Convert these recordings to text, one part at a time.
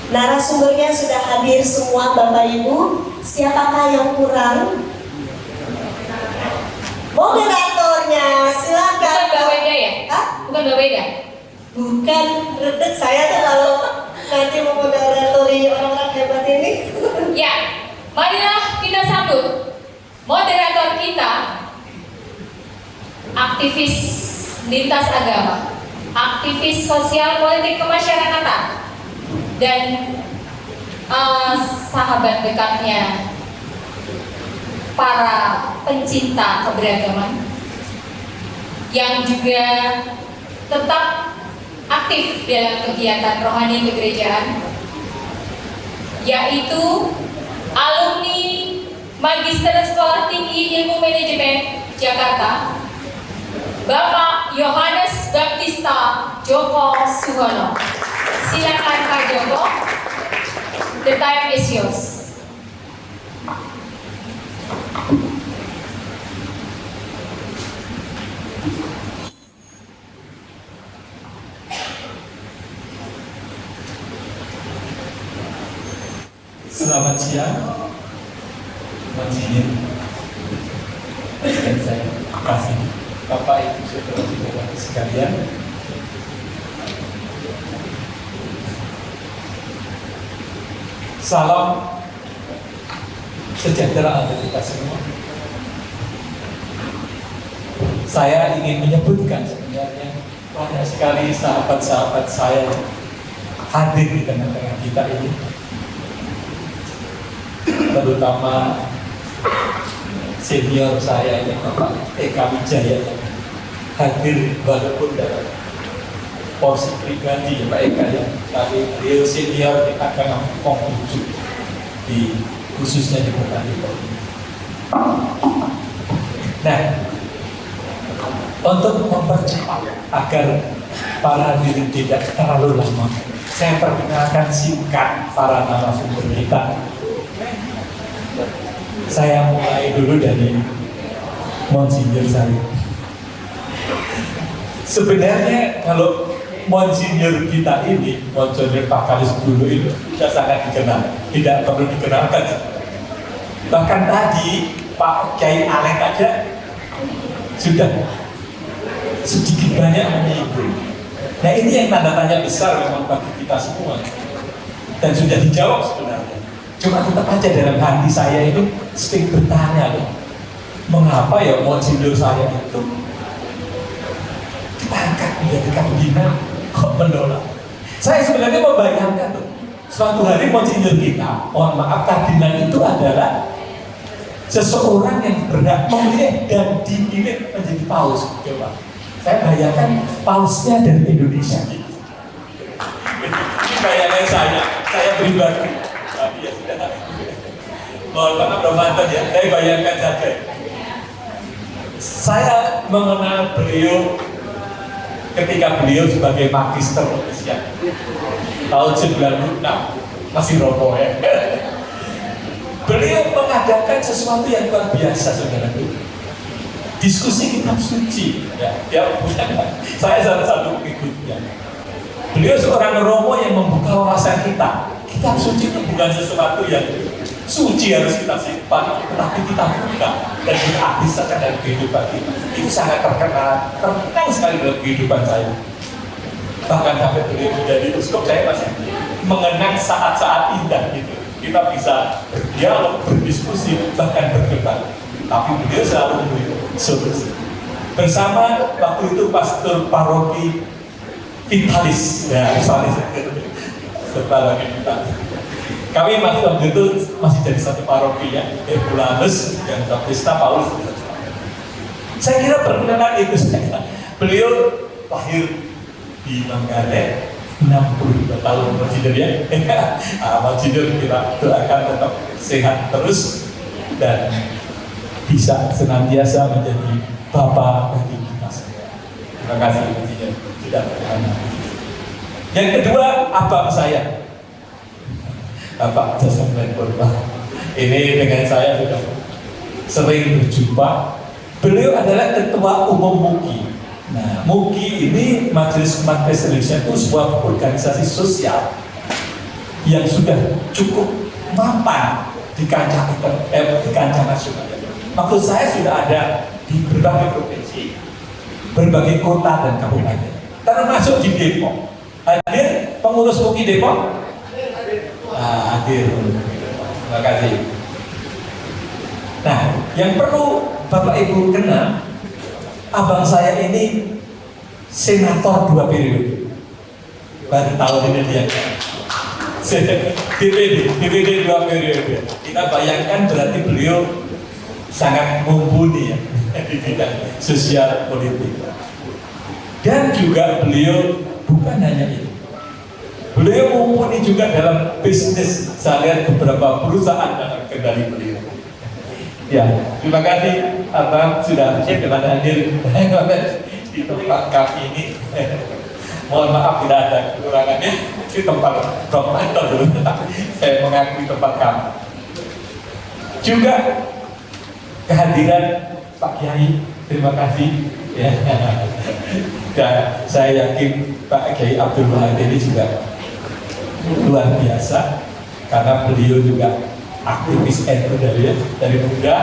Narasumbernya sudah hadir semua Bapak Ibu. Siapakah yang kurang? Moderatornya, silakan. Bukan Mbak Weda ya? Hah? Bukan Mbak Weda? Bukan, redek saya tuh kalau nanti memoderatori orang-orang hebat ini. Ya, marilah kita sambut moderator kita, aktivis lintas agama, aktivis sosial politik kemasyarakatan, dan sahabat dekatnya para pencinta keberagaman yang juga tetap aktif dalam kegiatan rohani kegerejaan, yaitu alumni Magister Sekolah Tinggi Ilmu Manajemen Jakarta, Bapak Yohanes Baptista Joko Suhono. Silakan Pak Joko, the time is yours. Selamat siang, Majinin dan saya kasih Bapak Ibu Saudara sekalian. Salam sejahtera untuk kita semua. Saya ingin menyebutkan sebenarnya banyak sekali sahabat-sahabat saya hadir di tengah-tengah kita ini, terutama senior saya yang Bapak Eka Wijaya hadir walaupun dalam porsi pribadi Pak Eka ya, tapi beliau senior di agama Konghucu di khususnya di Kota Depok. Nah, untuk mempercepat agar para hadirin tidak terlalu lama, saya perkenalkan singkat para narasumber kita. Saya mulai dulu dari Monsinyur saya. Sebenarnya kalau Monsinyur kita ini, Monsinyur Pak Kalis dulu itu sudah sangat dikenal, tidak perlu dikenalkan. Bahkan tadi Pak Kiai Alek aja sudah sedikit banyak menyinggung. Nah ini yang tanda tanya besar memang bagi kita semua, dan sudah dijawab sebenarnya. Cuma tetap aja dalam hati saya ini sering bertanya loh, mengapa ya Monsinyur saya itu ditangkap menjadi kardinal kok menolak? Saya sebenarnya membayangkan loh, suatu hari Monsinyur kita, mohon maaf, kardinal itu adalah seseorang yang berhak memilih dan dipilih menjadi paus. Coba, saya bayangkan pausnya dari Indonesia. Ini bayangan saya pribadi. Tapi ya sudah. Mohon maaf Romanton ya, saya bayangkan saja. Saya mengenal beliau ketika beliau sebagai magister usia tahun 96, masih rokok ya. Beliau mengadakan sesuatu yang luar biasa, saudara. Diskusi kitab suci, ya. Saya salah satu pengikutnya. Beliau seorang Romo yang membuka wawasan kita. Kitab suci itu bukan sesuatu yang suci harus kita simpan, tetapi kita buka dan kita bisa dalam kehidupan kita. Itu sangat terkenal sekali dalam kehidupan saya. Bahkan sampai beliau menjadi uskup, saya masih mengenang saat-saat indah gitu. Kita bisa berdialog, berdiskusi, bahkan berdebat. Tapi beliau selalu memberi solusi. Bersama waktu itu pastor paroki Vitalis, ya Vitalis, paroki Vitalis. Kami waktu itu masih jadi satu paroki ya, Herculanus dan Baptista Paulus. Saya kira perkenalan itu saja. Beliau lahir di Manggarai, 62 tahun Monsinyur ya. Monsinyur kita doakan tetap sehat terus dan bisa senantiasa menjadi Bapak bagi kita semua. Terima kasih Monsinyur sudah berkenan. Yang kedua, abang saya, Bapak Jasa Purba. Ini dengan saya sudah sering berjumpa. Beliau adalah Ketua Umum MUKI. Nah, MUKI ini Majelis Umat Kristen Indonesia itu sebuah organisasi sosial yang sudah cukup mapan di kancah nasional. Maksud saya sudah ada di berbagai provinsi, berbagai kota dan kabupaten, termasuk di Depok. Hadir pengurus UKI Depok? Hadir. Terima kasih. Nah, yang perlu Bapak Ibu kenal, abang saya ini senator 2 periode. Baru tahun ini dia DPD 2 periode. Kita bayangkan berarti beliau sangat mumpuni ya di bidang sosial politik. Dan juga beliau bukan hanya itu, beliau mumpuni juga dalam bisnis. Saya lihat beberapa perusahaan dalam kendali beliau. Ya, terima kasih abang sudah dengan hadir di tempat kami ini. Mohon maaf tidak ada kekurangannya di tempat promotor dulu. Saya mengakui tempat kami. Juga kehadiran Pak Kiai, terima kasih. Ya. Dan saya yakin Pak Kiai Abdul Wahid ini juga luar biasa karena beliau juga aktivis NU dari muda,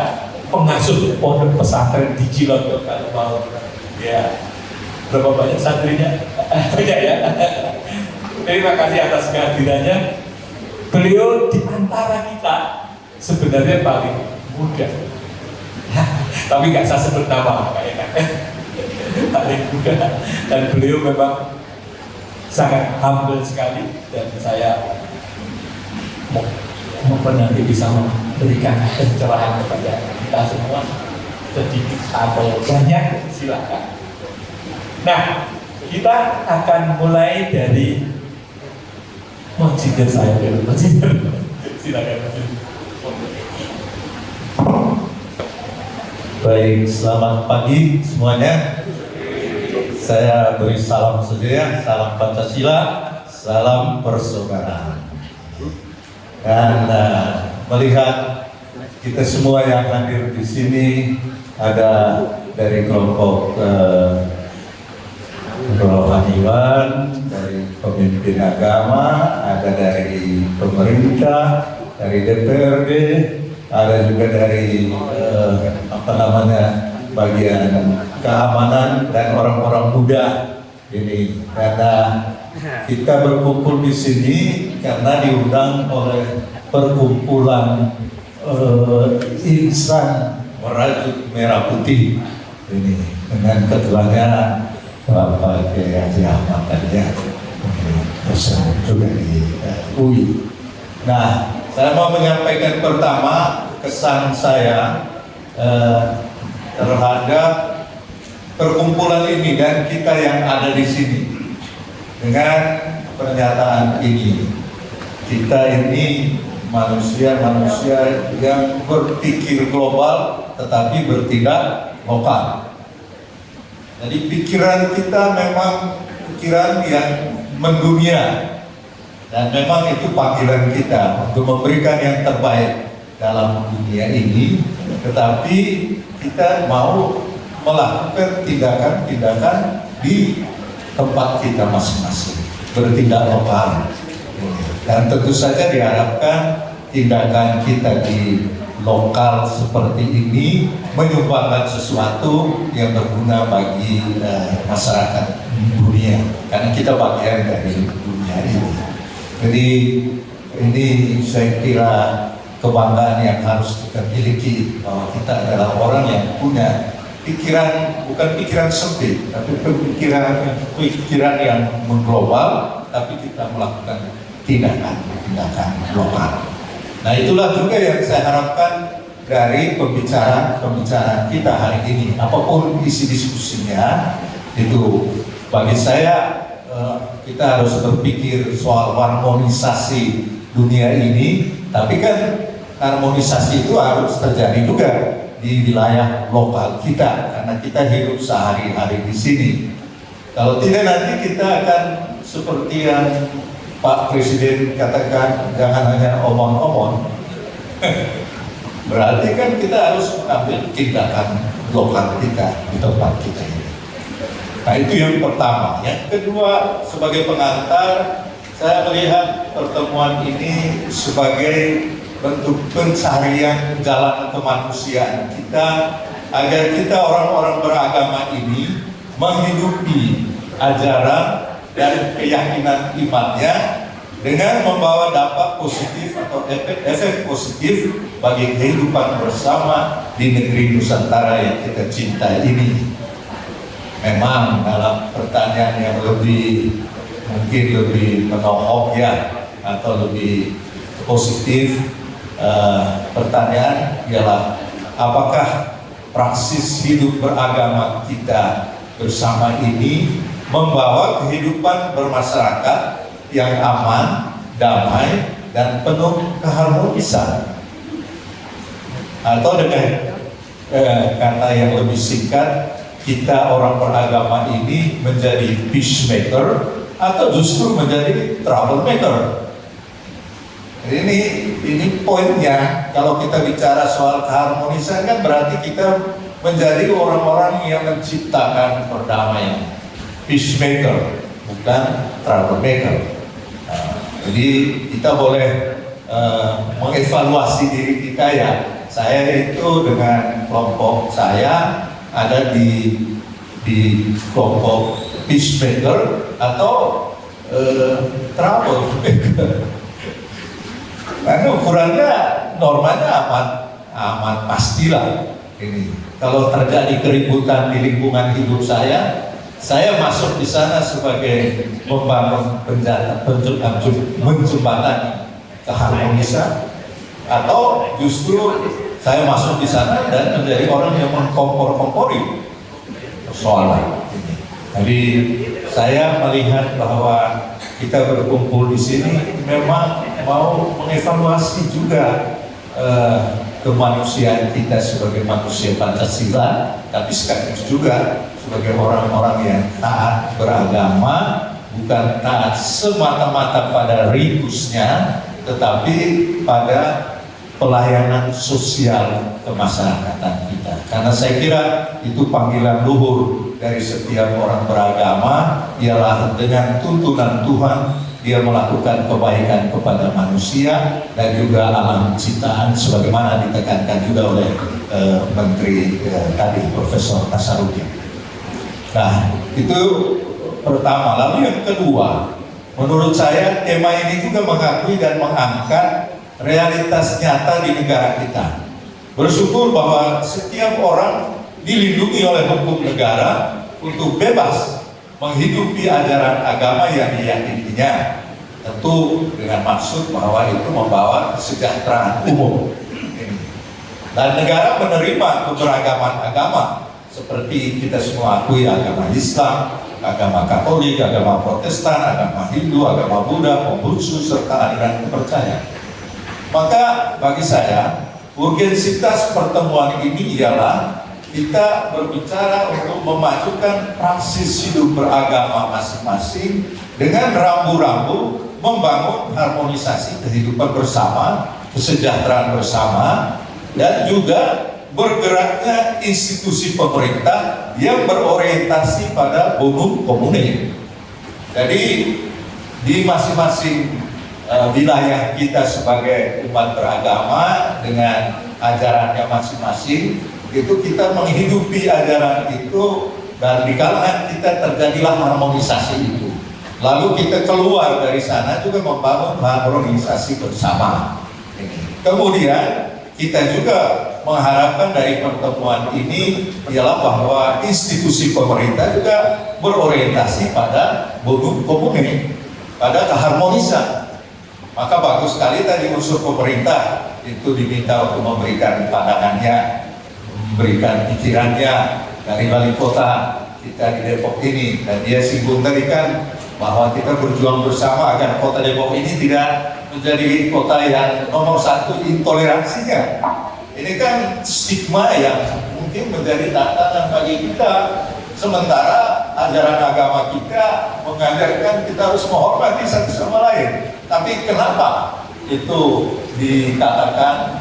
pengasuh pondok pesantren di Ciloto kalau mau ya. Berapa banyak santrinya? Banyak ya. Terima kasih atas kehadirannya. Beliau di antara kita sebenarnya paling muda, tapi nggak saya sebut nama kayaknya. Paling muda, dan beliau memang sangat humble sekali, dan saya mau nanti bisa memberikan pencerahan kepada kita semua, sedikit atau banyak silakan. Nah, kita akan mulai dari Monsinyur saya dulu. Silakan. Baik, selamat pagi semuanya. Saya beri salam saja, salam Pancasila, salam persaudaraan. Dan melihat kita semua yang hadir di sini, ada dari kelompok rohaniwan, dari pemimpin agama, ada dari pemerintah, dari DPRD, ada juga dari bagian keamanan dan orang-orang muda ini. Karena kita berkumpul di sini karena diundang oleh perkumpulan insan merajut merah putih ini, dengan ketuanya Bapak Kiai Haji Ahmad tadi ya, bersama juga di UI. Nah, saya mau menyampaikan pertama kesan saya terhadap perkumpulan ini dan kita yang ada di sini dengan pernyataan ini. Kita ini manusia-manusia yang berpikir global tetapi bertindak lokal. Jadi pikiran kita memang pikiran yang mendunia, dan memang itu panggilan kita untuk memberikan yang terbaik dalam dunia ini, tetapi kita mau melakukan tindakan-tindakan di tempat kita masing-masing, bertindak lokal. Dan tentu saja diharapkan tindakan kita di lokal seperti ini menyumbangkan sesuatu yang berguna bagi masyarakat dunia, karena kita bagian dari dunia ini. Jadi ini saya kira kebanggaan yang harus kita miliki, bahwa kita adalah orang yang punya pikiran, bukan pikiran sempit, tapi pikiran yang mengglobal, tapi kita melakukan tindakan lokal. Nah, itulah juga yang saya harapkan dari pembicaraan kita hari ini. Apapun isi diskusinya, itu bagi saya kita harus berpikir soal harmonisasi dunia ini. Tapi kan harmonisasi itu harus terjadi juga di wilayah lokal kita, karena kita hidup sehari-hari di sini. Kalau tidak, nanti kita akan seperti yang Pak Presiden katakan, jangan hanya omong-omong. Berarti kan kita harus mengambil tindakan lokal kita di tempat kita ini. Nah, itu yang pertama. Yang kedua, sebagai pengantar, saya melihat pertemuan ini sebagai bentuk pencarian jalan kemanusiaan kita, agar kita orang-orang beragama ini menghidupi ajaran dan keyakinan imannya dengan membawa dampak positif atau efek positif bagi kehidupan bersama di negeri Nusantara yang kita cintai ini. Memang dalam pertanyaan yang mungkin lebih menohok ya, atau lebih positif, pertanyaan ialah apakah praksis hidup beragama kita bersama ini membawa kehidupan bermasyarakat yang aman, damai, dan penuh keharmonisan, atau dengan kata yang lebih singkat, kita orang beragama ini menjadi peacemaker atau justru menjadi troublemaker. Ini poinnya. Kalau kita bicara soal keharmonisan kan berarti kita menjadi orang-orang yang menciptakan perdamaian, peacemaker, bukan troublemaker. Jadi kita boleh mengevaluasi diri kita ya. Saya itu dengan kelompok saya ada di kelompok peacemaker atau troublemaker. Karena ukurannya normanya aman pastilah ini. Kalau terjadi keributan di lingkungan hidup saya masuk di sana sebagai membangun menjembatani keharmonisan, atau justru saya masuk di sana dan menjadi orang yang mengkompor-kompori persoalan ini. Jadi saya melihat bahwa kita berkumpul di sini memang mau mengevaluasi juga kemanusiaan kita sebagai manusia Pancasila, tapi sekaligus juga sebagai orang-orang yang taat beragama, bukan taat semata-mata pada ritusnya, tetapi pada pelayanan sosial kemasyarakatan kita. Karena saya kira itu panggilan luhur dari setiap orang beragama, ialah dengan tuntunan Tuhan dia melakukan kebaikan kepada manusia dan juga alam ciptaan, sebagaimana ditekankan juga oleh Menteri tadi, Profesor Nasaruddin. Nah, itu pertama. Lalu yang kedua, menurut saya tema ini juga mengakui dan mengangkat realitas nyata di negara kita. Bersyukur bahwa setiap orang dilindungi oleh hukum negara untuk bebas menghidupi ajaran agama yang diyakininya, tentu dengan maksud bahwa itu membawa kesejahteraan umum. Dan negara menerima keberagaman agama, seperti kita semua akui agama Islam, agama Katolik, agama Protestan, agama Hindu, agama Buddha, Konghucu, serta aliran kepercayaan. Maka bagi saya, urgensitas pertemuan ini ialah kita berbicara untuk memajukan praksis hidup beragama masing-masing dengan rambu-rambu membangun harmonisasi kehidupan bersama, kesejahteraan bersama, dan juga bergeraknya institusi pemerintah yang berorientasi pada bonum commune. Jadi di masing-masing wilayah kita sebagai umat beragama dengan ajarannya masing-masing, itu kita menghidupi ajaran itu, dan di kalangan kita terjadilah harmonisasi itu. Lalu kita keluar dari sana juga membangun harmonisasi bersama. Kemudian kita juga mengharapkan dari pertemuan ini ialah bahwa institusi pemerintah juga berorientasi pada bonum commune, pada keharmonisan. Maka bagus sekali tadi unsur pemerintah itu diminta untuk memberikan pandangannya, memberikan pikirannya dari wali kota kita di Depok ini, dan dia singgung tadi kan bahwa kita berjuang bersama agar kota Depok ini tidak menjadi kota yang nomor satu intoleransinya. Ini kan stigma yang mungkin menjadi tantangan bagi kita, sementara ajaran agama kita mengajarkan kita harus menghormati satu sama lain. Tapi kenapa itu dikatakan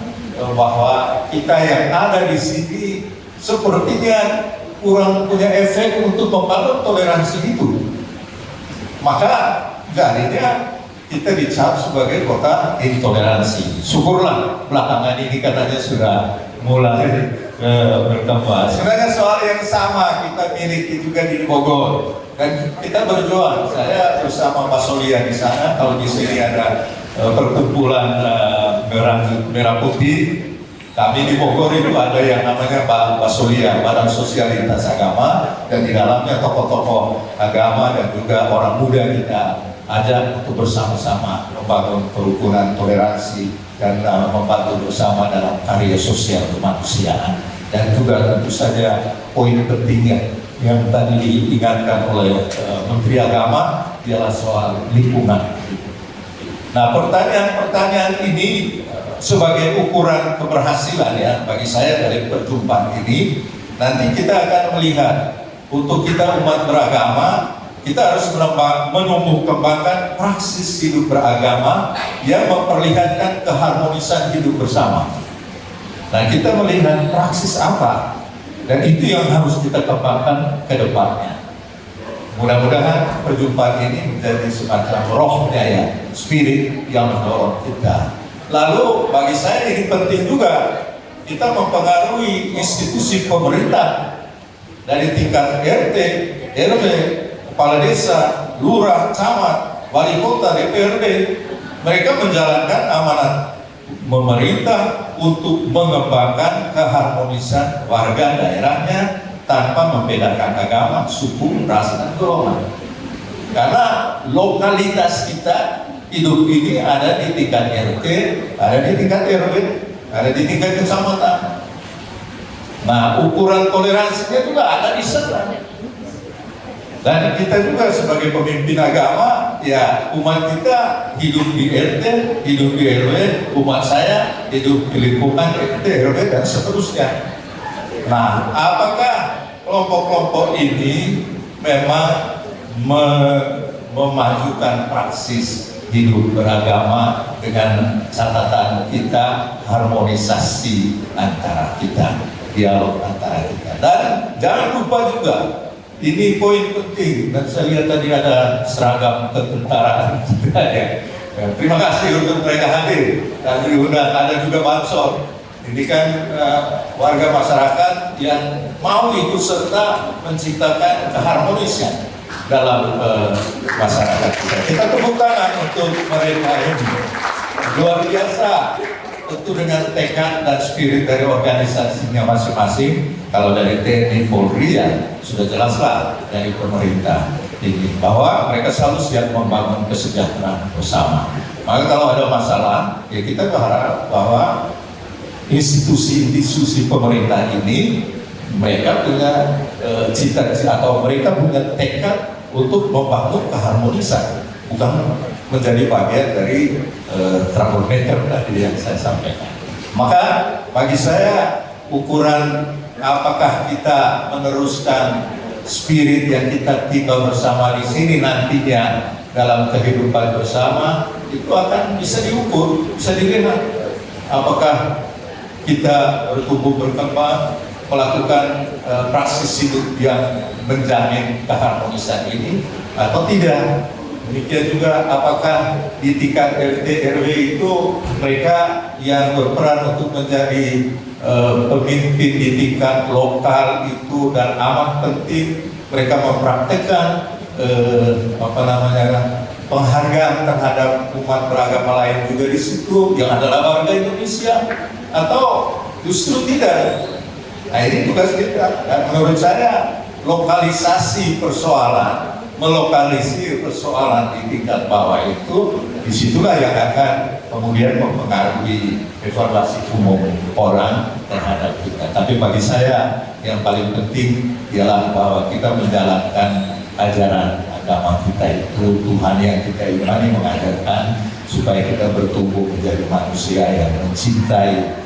bahwa kita yang ada di sini sepertinya kurang punya efek untuk membangun toleransi itu? Maka jadinya kita dicap sebagai kota intoleransi. Syukurlah belakangan ini katanya sudah mulai berkembang. Sebenarnya soal yang sama kita miliki juga di Bogor, dan kita berjuang. Saya bersama Pak Solia di sana. Kalau di sini ada perkumpulan merah putih, kami di Bogor itu ada yang namanya Pak Solia, Badan Sosial Lintas Agama, dan di dalamnya tokoh-tokoh agama dan juga orang muda kita ajak untuk bersama-sama membangun kerukunan, toleransi, dan membantu bersama dalam karya sosial kemanusiaan. Dan juga tentu saja poin pentingnya yang tadi diingatkan oleh Menteri Agama ialah soal lingkungan. Nah, pertanyaan ini sebagai ukuran keberhasilan ya bagi saya dari perjumpaan ini. Nanti kita akan melihat untuk kita umat beragama, kita harus menumbuh kembangkan praksis hidup beragama yang memperlihatkan keharmonisan hidup bersama. Nah, kita melihat praksis apa, dan itu yang harus kita kembangkan ke depannya. Mudah-mudahan perjumpaan ini menjadi semacam rohnya ya, spirit yang mendorong kita. Lalu bagi saya ini penting juga kita mempengaruhi institusi pemerintah dari tingkat RT, RW, kepala desa, lurah, camat, wali kota, DPRD. Mereka menjalankan amanat pemerintah untuk mengembangkan keharmonisan warga daerahnya tanpa membedakan agama, suku, ras, dan golongan. Karena lokalitas kita hidup ini ada di tingkat RT, ada di tingkat RW, ada di tingkat kecamatan. Nah, ukuran toleransinya juga ada di sana. Dan kita juga sebagai pemimpin agama, ya umat kita hidup di RT, hidup di RW, umat saya hidup di lingkungan RT, RW, dan seterusnya. Nah, apakah kelompok-kelompok ini memang memajukan praksis hidup beragama dengan catatan kita harmonisasi antara kita, dialog antara kita. Dan jangan lupa juga, ini poin penting, dan saya lihat tadi ada seragam ketentaraan kita ya. Terima kasih untuk mereka hadir dan diundang. Ada juga Bansor. Ini kan warga masyarakat yang mau ikut serta menciptakan keharmonisan dalam masyarakat kita. Kita tepuk tangan untuk mereka ini. Luar biasa, tentu dengan tekad dan spirit dari organisasinya masing-masing. Kalau dari TNI Polri ya sudah jelaslah dari pemerintah ini bahwa mereka selalu siap membangun kesejahteraan bersama. Maka kalau ada masalah, ya kita berharap bahwa institusi-institusi pemerintah ini mereka punya cita-cita atau mereka punya tekad untuk membangun keharmonisan, bukan menjadi bagian dari troublemaker tadi yang saya sampaikan. Maka bagi saya ukuran apakah kita meneruskan spirit yang kita tinggal bersama di sini nantinya dalam kehidupan bersama itu akan bisa diukur, bisa dilihat apakah kita bertumbuh berkembang melakukan praksis hidup yang menjamin keharmonisan ini atau tidak. Demikian juga apakah di tingkat RT RW itu mereka yang berperan untuk menjadi pemimpin di tingkat lokal itu dan amat penting mereka mempraktekkan penghargaan terhadap umat beragama lain juga di situ yang adalah warga Indonesia, atau justru tidak. Nah, ini tugas kita. Dan menurut saya lokalisasi persoalan, melokalisir persoalan di tingkat bawah itu, disitulah yang akan kemudian mempengaruhi evaluasi umum orang terhadap kita. Tapi bagi saya yang paling penting ialah bahwa kita menjalankan ajaran agama kita itu, Tuhan yang kita imani mengajarkan supaya kita bertumbuh menjadi manusia yang mencintai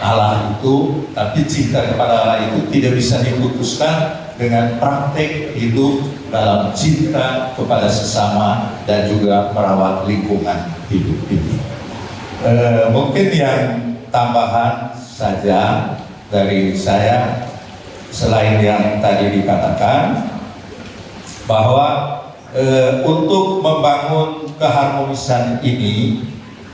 Allah itu, tapi cinta kepada Allah itu tidak bisa diputuskan dengan praktek hidup dalam cinta kepada sesama dan juga merawat lingkungan hidup ini. Mungkin yang tambahan saja dari saya, selain yang tadi dikatakan bahwa untuk membangun keharmonisan ini,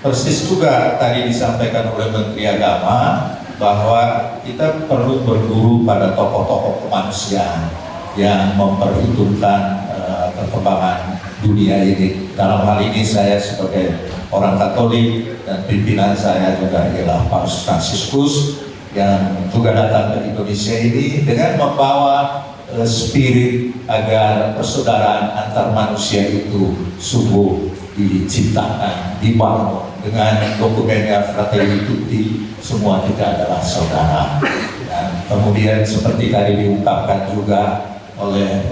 persis juga tadi disampaikan oleh Menteri Agama bahwa kita perlu berguru pada tokoh-tokoh kemanusiaan yang memperhitungkan perkembangan dunia ini. Dalam hal ini saya sebagai orang Katolik dan pimpinan saya juga ialah Paus Fransiskus yang juga datang ke Indonesia ini dengan membawa spirit agar persaudaraan antar manusia itu sungguh diciptakan, dibangun dengan dokumennya Fratelli Tutti, semua kita adalah saudara. Dan kemudian seperti tadi diungkapkan juga oleh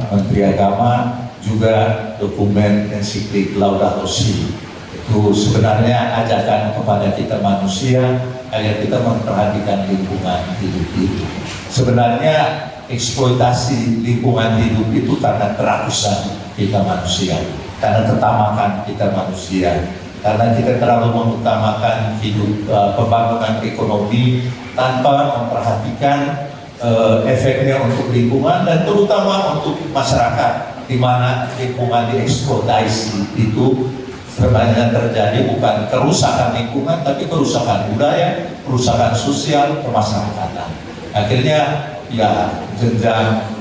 Menteri Agama, juga dokumen ensiklik Laudato Si itu sebenarnya ajakan kepada kita manusia agar kita memperhatikan lingkungan hidup itu. Sebenarnya eksploitasi lingkungan hidup itu karena kerakusan kita manusia, karena ketamakan kita manusia, karena kita terlalu mengutamakan hidup pembangunan ekonomi tanpa memperhatikan efeknya untuk lingkungan dan terutama untuk masyarakat, di mana lingkungan dieksploitasi itu sebenarnya terjadi bukan kerusakan lingkungan tapi kerusakan budaya, kerusakan sosial, kemasyarakatan. Akhirnya ya jenjang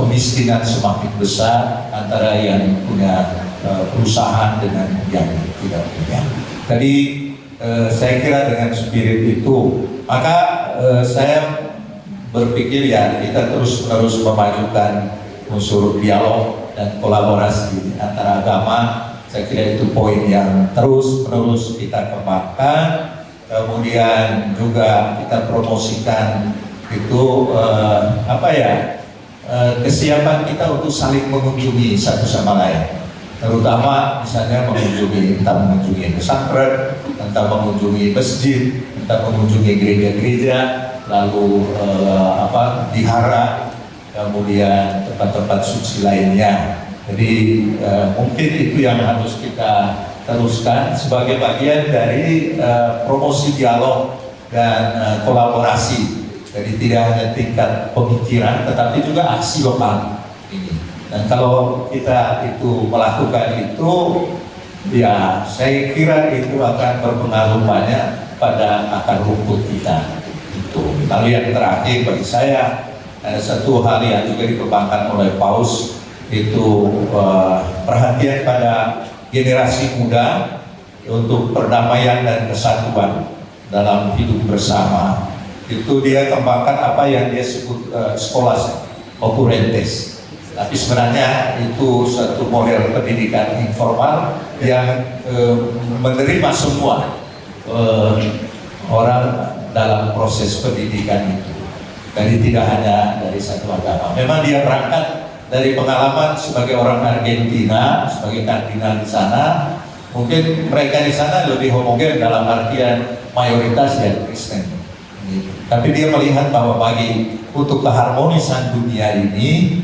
kemiskinan semakin besar antara yang punya perusahaan dengan yang tidak punya. Tadi saya kira dengan spirit itu maka saya berpikir ya kita terus memajukan unsur dialog dan kolaborasi antara agama. Saya kira itu poin yang terus kita kembangkan. Kemudian juga kita promosikan itu kesiapan kita untuk saling mengunjungi satu sama lain, terutama misalnya mengunjungi pesantren, entah mengunjungi masjid, entah mengunjungi gereja-gereja, lalu vihara, kemudian tempat-tempat suci lainnya. Jadi mungkin itu yang harus kita teruskan sebagai bagian dari promosi dialog dan kolaborasi. Jadi tidak hanya tingkat pemikiran, tetapi juga aksi lokal ini. Dan kalau kita itu melakukan itu, ya saya kira itu akan berpengaruh banyak pada akar rumput kita. Itu. Lalu yang terakhir bagi saya, ada satu hal yang juga dikembangkan oleh Paus, itu perhatian pada generasi muda untuk perdamaian dan kesatuan dalam hidup bersama. Itu dia kembangkan apa yang dia sebut sekolah occurrentes. Tapi sebenarnya itu satu model pendidikan informal yang menerima semua orang dalam proses pendidikan itu. Jadi tidak hanya dari satu agama. Memang dia berangkat dari pengalaman sebagai orang Argentina, sebagai kardinal di sana. Mungkin mereka di sana lebih homogen dalam artian mayoritas yang Kristen. Tapi dia melihat bahwa untuk keharmonisan dunia ini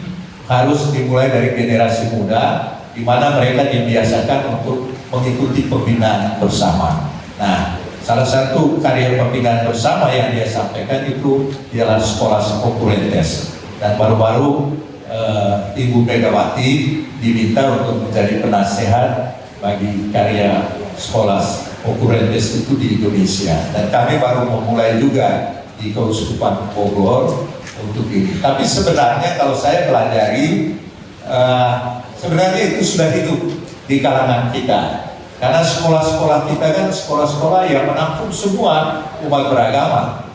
harus dimulai dari generasi muda, di mana mereka dibiasakan untuk mengikuti pembinaan bersama. Nah, salah satu karya pembinaan bersama yang dia sampaikan itu ialah sekolah occurrentes. Dan baru-baru Ibu Megawati diminta untuk menjadi penasehat bagi karya sekolah occurrentes itu di Indonesia. Dan kami baru memulai juga di Keuskupan Bogor untuk ini. Tapi sebenarnya kalau saya pelajari, sebenarnya itu sudah hidup di kalangan kita. Karena sekolah-sekolah kita kan sekolah-sekolah yang menampung semua umat beragama.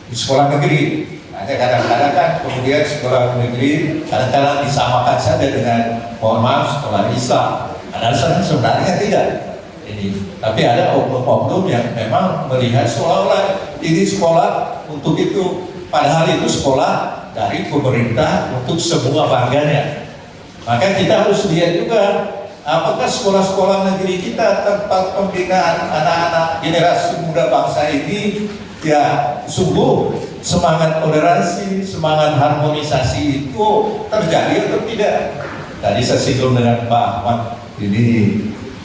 Di sekolah negeri, ada kadang-kadang kan kemudian sekolah negeri kadang-kadang disamakan saja dengan, mohon maaf, sekolah Islam. Padahal sebenarnya tidak. Tapi ada oknum-oknum yang memang melihat seolah-olah ini sekolah untuk itu, padahal itu sekolah dari pemerintah untuk semua warganya. Maka kita harus lihat juga apakah sekolah-sekolah negeri kita tempat pembinaan anak-anak generasi muda bangsa ini ya sungguh semangat toleransi, semangat harmonisasi itu terjadi atau tidak. Tadi saya singgung dengan Pak Ahmad, ini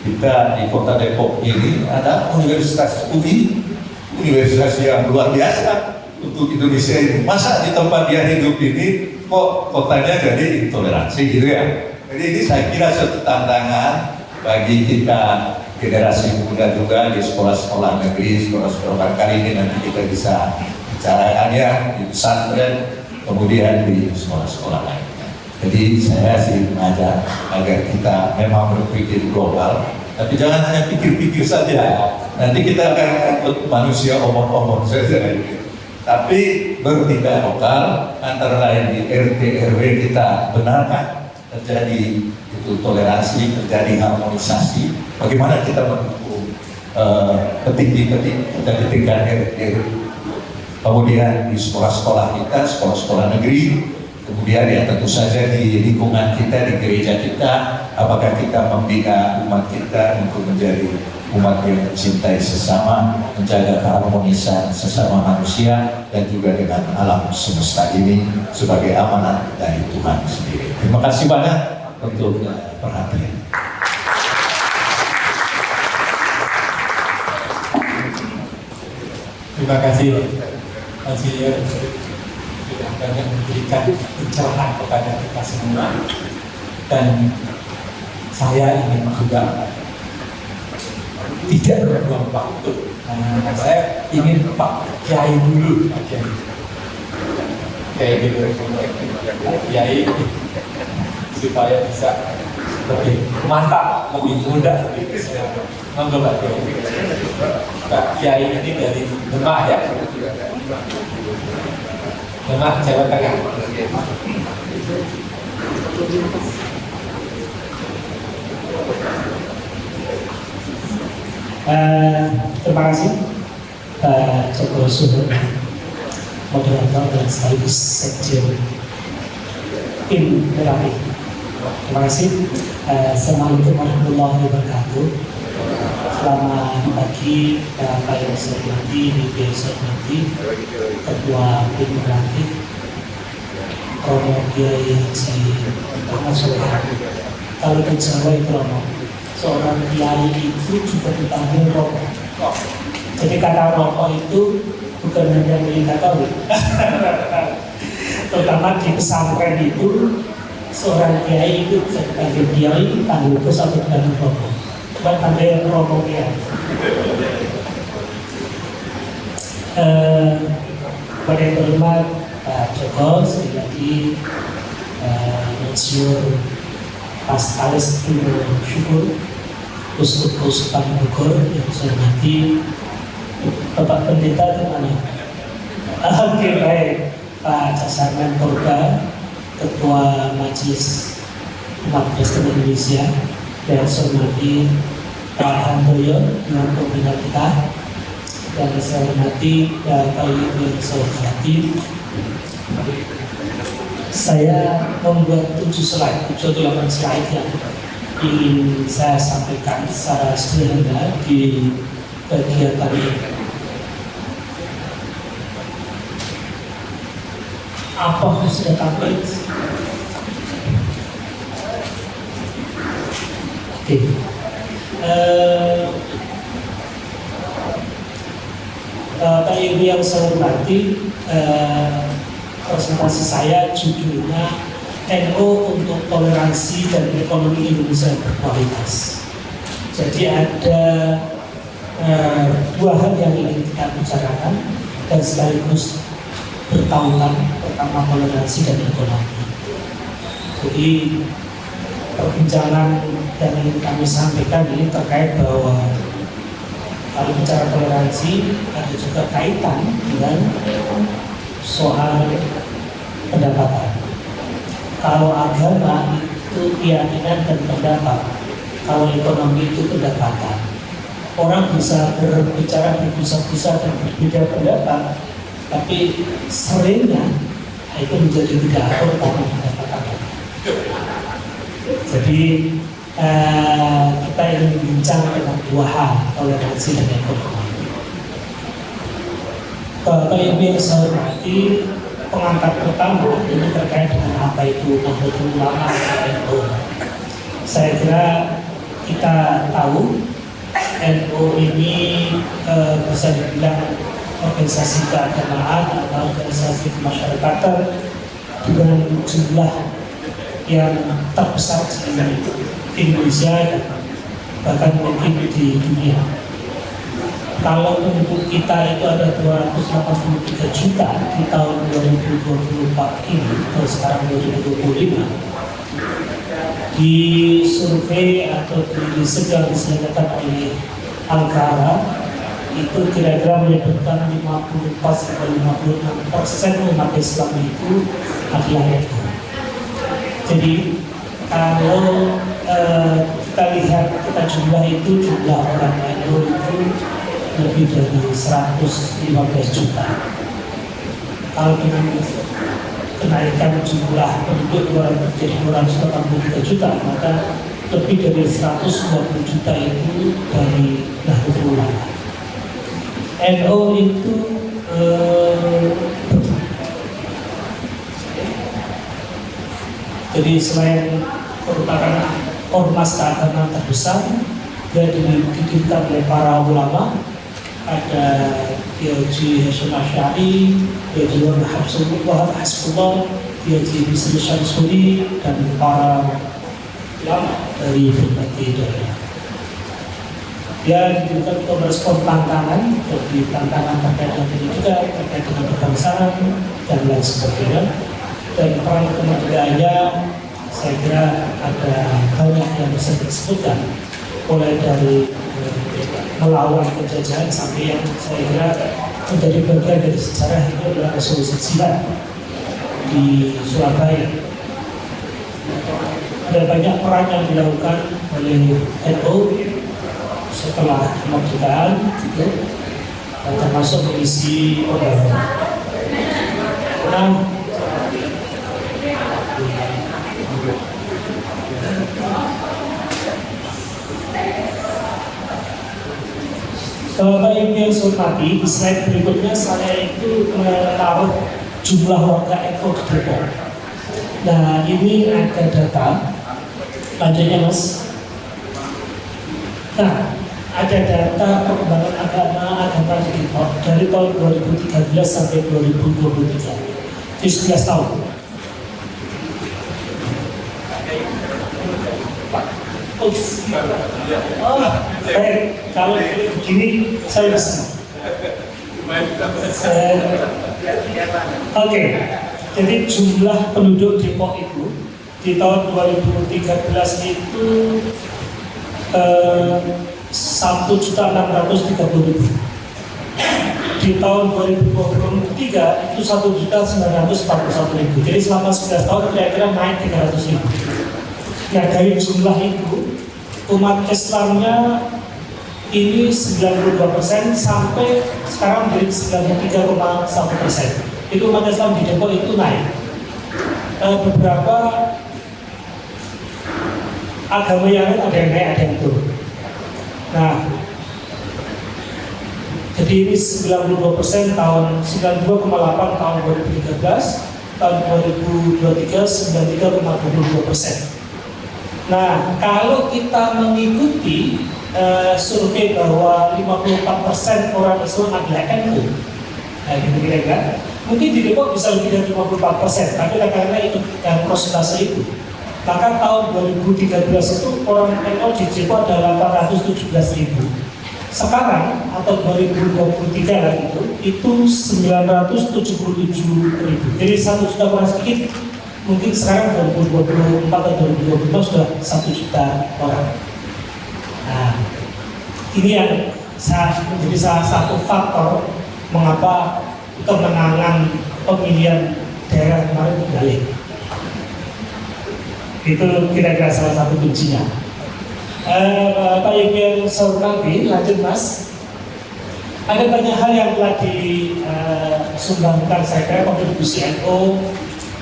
kita di Kota Depok ini ada Universitas UI, universitas yang luar biasa untuk Indonesia ini. Masa di tempat dia hidup ini kok kotanya jadi intoleransi gitu ya. Jadi ini saya kira suatu tantangan bagi kita generasi muda juga di sekolah-sekolah negeri, sekolah-sekolah barangkali ini nanti kita bisa bicarakan ya di pesantren, kemudian di sekolah-sekolah lain. Jadi saya sih mengajak agar kita memang berpikir global, tapi jangan hanya pikir-pikir saja. Nanti kita akan ikut manusia omong-omong saja. Tapi bertindak lokal, antara lain di RT RW kita benarkan terjadi itu toleransi, terjadi harmonisasi. Bagaimana kita mendukung petinggi-petinggi kita di tingkat RT, kemudian di sekolah-sekolah kita, sekolah-sekolah negeri, kemudian ya tentu saja di lingkungan kita, di gereja kita, apakah kita membina umat kita untuk menjadi umat yang mencintai sesama, menjaga keharmonisan sesama manusia, dan juga dengan alam semesta ini sebagai amanat dari Tuhan sendiri. Terima kasih banyak untuk perhatian. Terima kasih Mas Senior sudah banyak memberikan pencerahan kepada kita semua, dan saya ingin juga tidak berbuang waktu. Saya ingin Pak Kiai dulu, Pak Kiai. Kiai dulu, Pak Kiai, supaya bisa lebih mantap, lebih mudah, lebih bisa menggabung. Pak Kiai ini dari Demak ya, Demak Jawa Tengah. Terima kasih Pak Joko Suhono, moderator dan sekaligus sekjen tim Merah. Terima kasih. Assalamualaikum warahmatullahi wabarakatuh. Selamat pagi Bapak yang saya hormati, Ibu yang saya hormati, Ketua Tim Merah, Romo Kiai Haji Ahmad Soleh. Kalau di Jawa itu Romo, seorang kiai itu juga dipanggil rokok. Jadi kata rokok itu bukan hanya milik Katolik. Terutama di pesantren itu, seorang kiai itu bisa dipanggil kiai, panggil bos atau dipanggil rokok. Bukan panggil rokok kiai. Pada yang terhormat Pak Joko, sekali lagi Monsinyur Pastalis Timo Syukur, Uskup Kausupan Bogor yang saya hormati, Bapak Pendeta di mana? Oke, baik. Pak Casarman Korba, Ketua Majelis Umat Kristen Indonesia, dan saya hormati Pak Handoyo dengan pembina kita, dan saya hormati Pak Ibu yang saya hormati. Saya membuat 7 slide, 7 atau 8 slide yang ingin saya sampaikan secara sederhana di kegiatan ini. Apa sudah tampil? Oke. Pak Ibu yang saya hormati, presentasi saya judulnya NU untuk toleransi dan ekonomi Indonesia yang berkualitas. Jadi ada 2 hal yang ingin kita bicarakan dan sekaligus bertautan, pertama toleransi dan ekonomi. Jadi perbincangan yang ingin kami sampaikan ini terkait bahwa kalau bicara toleransi ada juga kaitan dengan soal pendapatan. Kalau agama itu keyakinan dan pendapat, kalau ekonomi itu pendapatan. Orang bisa berbicara berbusa-busa dan berbeda pendapat, tapi seringnya itu menjadi tidak akur karena pendapatan. Jadi kita ingin bincang tentang 2 hal, toleransi dan ekonomi. Bapak Ibu yang saya hormati, pengangkat pertama ini terkait dengan apa itu Nahdlatul Ulama atau NU. Saya kira kita tahu NU ini bisa dibilang organisasi keagamaan atau organisasi kemasyarakatan dengan jumlah yang terbesar di Indonesia dan bahkan mungkin di dunia. Kalau penduduk kita itu ada 283 juta di tahun 2024 ini, atau sekarang 2025, di survei atau di riset yang diselenggarakan oleh Ankara itu kira-kira menyebutkan 54-56% umat Islam itu adalah NU. Jadi kalau kita lihat kita jumlah itu, jumlah orang NU itu lebih dari 115 juta. Kalau dengan kenaikan jumlah penduduk menjadi 283 juta, maka lebih dari 120 juta itu dari Nahdlatul Ulama. NU itu jadi selain merupakan ormas keagamaan terbesar, dia didirikan oleh para ulama. Ada Haji Hasyim Asy'ari, Haji Wahab Hasbullah, Haji Bisri Syamsuri, dan para ulama dari berbagai daerah. Dia didirikan untuk merespon tantangan, jadi tantangan terkait dengan pendidikan, terkait dengan kebangsaan, dan lain sebagainya. Dan peran kemerdekaannya, saya kira ada banyak yang bisa disebutkan, mulai dari melawan penjajahan sampai yang saya kira menjadi bagian dari sejarah itu adalah resolusi jihad di Surabaya. Ada banyak peran yang dilakukan oleh NU setelah kemerdekaan, termasuk mengisi program. Nah, kalau Bapak Ibu yang saya hormati, di slide berikutnya saya itu menaruh jumlah warga NU di Depok. Nah, ini ada data, adanya Mas. Nah, ada data perkembangan agama di Depok dari tahun 2013 sampai 2023, di 11 tahun. Baik, kalau begini saya bisa. Oke, jadi jumlah penduduk Depok itu di tahun 2013 itu 1.630.000. Di tahun 2023 itu 1.941.000. Jadi selama 11 tahun kira-kira naik 300.000. Nah, dari jumlah itu umat Islamnya ini 92% sampai sekarang menjadi 93,1%. Itu umat Islam di Depok itu naik. Beberapa agama yang lain ada yang naik, ada yang turun. Nah, jadi ini 92% tahun 92,8 tahun 2013, tahun 2023 93,22%. Nah, kalau kita mengikuti survei bahwa 54% orang Islam adalah NU, nah kira-kira kan? Mungkin di Depok bisa lebih dari 54%, tapi karena itu dan prosentase itu, maka tahun 2013 itu orang NU di Depok ada 817.000. Sekarang atau 2023 lagi itu 977.000. Jadi 1 juta kurang sedikit. Mungkin sekarang 2024 atau 2025 sudah 1 juta orang. Nah, ini yang menjadi salah satu faktor mengapa kemenangan pemilihan daerah kemarin berbalik. Itu kira-kira salah satu kuncinya. Pak Ibu yang saya hormati, lanjut Mas. Ada banyak hal yang telah disumbangkan saya kira kontribusi NU,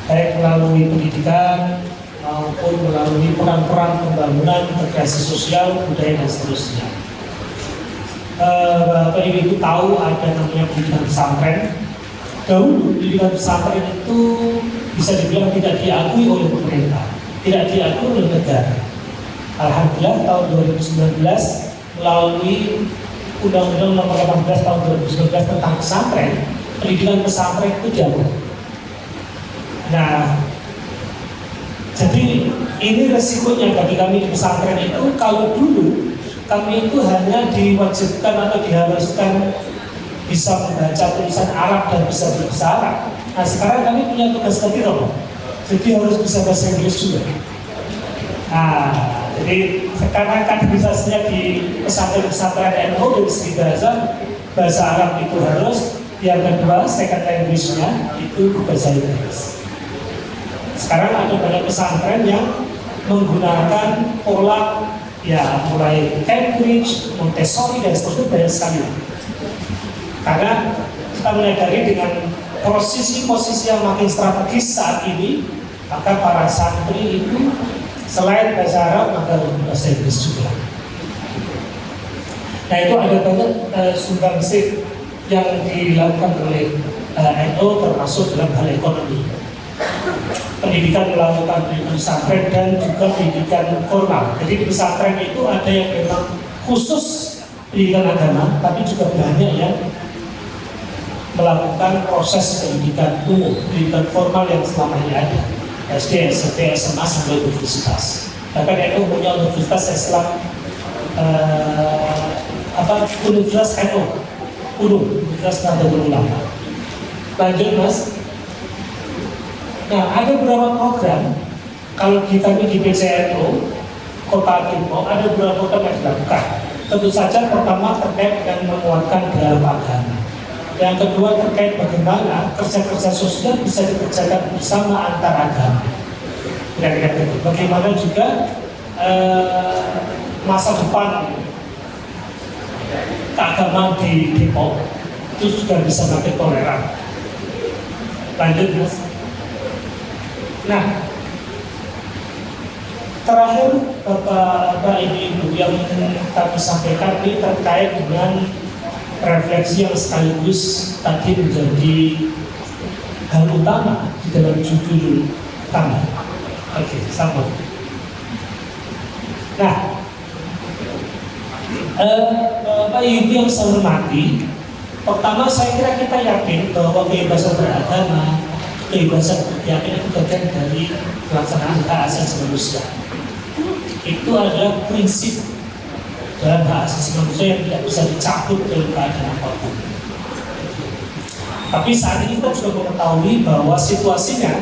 baik melalui pendidikan maupun melalui peran-peran pembangunan integrasi sosial, budaya dan seterusnya. Bapak Ibu itu tahu ada namanya pendidikan pesantren. Dahulu pendidikan pesantren itu bisa dibilang tidak diakui oleh pemerintah, tidak diakui oleh negara. Alhamdulillah tahun 2019 melalui Undang-Undang Nomor 18 tahun 2019 tentang pesantren, pendidikan pesantren itu jalan. Nah, jadi ini resikonya bagi kami di pesantren itu. Kalau dulu kami itu hanya diwajibkan atau diharuskan bisa membaca tulisan Arab dan bisa berbahasa Arab. Nah, sekarang kami punya tugas lagi dong. Jadi harus bisa bahasa Inggris juga. Nah, jadi karena kaderisasinya di pesantren NU dari segi bahasa Arab itu harus. Yang kedua, second language-nya itu bahasa Inggris. Sekarang ada banyak pesantren yang menggunakan pola ya mulai Cambridge, Montessori dan seterusnya banyak sekali. Karena kita menyadari dengan posisi-posisi yang makin strategis saat ini, maka para santri itu selain bahasa Arab maka bahasa Inggris juga. Nah, itu ada banyak sumbangsih yang dilakukan oleh NU termasuk dalam hal ekonomi. Pendidikan melakukan pendidikan pesantren dan juga pendidikan formal. Jadi di pesantren itu ada yang memang khusus pendidikan agama, tapi juga banyak yang melakukan proses pendidikan umum, pendidikan formal yang selama ini ada. SD, SMP, SMA sampai universitas. Bahkan NU punya universitas Islam Universitas NU. Universitas Nahdlatul Ulama. Lanjut Mas. Nah, ada beberapa program. Kalau kami di PCNU Kota Timur ada beberapa program yang dilakukan. Tentu saja pertama terkait dengan menguatkan dalam agama. Yang kedua terkait bagaimana kerja-kerja sosial bisa dikerjakan bersama antar agama. Kira-kira itu. Bagaimana juga masa depan keagamaan di Depok itu sudah bisa makin toleran. Lanjut Mas. Nah, terakhir Bapak Ibu yang kami sampaikan ini terkait dengan refleksi yang sekaligus tadi menjadi hal utama di dalam judul kami. Oke, sambung. Nah, Bapak Ibu yang saya hormati, pertama saya kira kita yakin bahwa kebebasan beragama, kebebasan berkeyakinan itu bagian dari pelaksanaan hak asasi manusia. Itu adalah prinsip dalam hak asasi manusia yang tidak bisa dicabut dalam keadaan apapun. Tapi saat ini kita juga mengetahui bahwa situasinya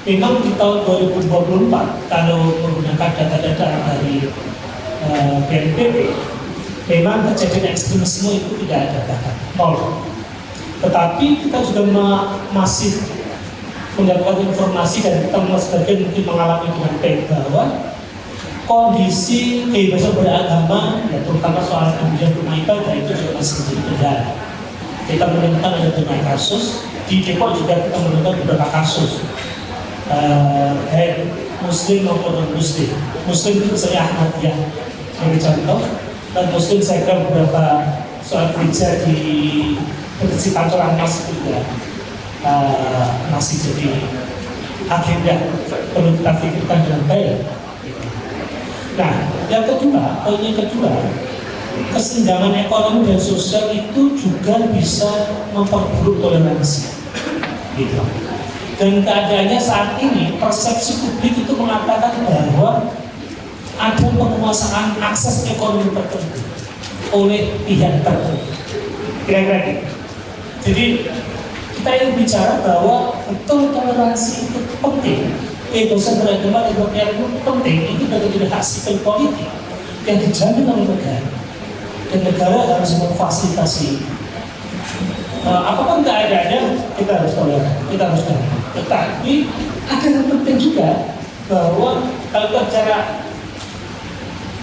memang di tahun 2024 kalau menggunakan data-data dari BNPB, memang kejadian ekstremisme itu tidak ada data, nol. Tetapi kita juga masih mendapatkan informasi dan kita sebagian mungkin mengalami dengan baik bahwa kondisi kebebasan beragama, ya terutama soal kemudian rumah ibadah itu juga masih menjadi kendala. Kita menemukan ada banyak kasus di Depok juga kita menemukan beberapa kasus baik Muslim maupun non Muslim. Muslim itu saya Ahmadiyah sebagai contoh, dan Muslim saya kira beberapa soal gereja di kantor Mas juga masih jadi agenda perlu kita pikirkan dengan baik. Nah, yang kedua, poin yang kedua, kesenjangan ekonomi dan sosial itu juga bisa memperburuk toleransi. Gitu. Dan keadaannya saat ini persepsi publik itu mengatakan bahwa ada penguasaan akses ekonomi tertentu oleh pihak tertentu. Kira-kira gitu. Jadi kita ingin bicara bahwa betul toleransi itu penting. Kebebasan beragama dan berkeyakinan itu penting. Itu bagian dari hak sipil politik yang dijamin oleh negara. Dan negara harus memfasilitasi. Apapun keadaannya kita harus toleran, kita harus damai. Tetapi ada yang penting juga bahwa kalau kita bicara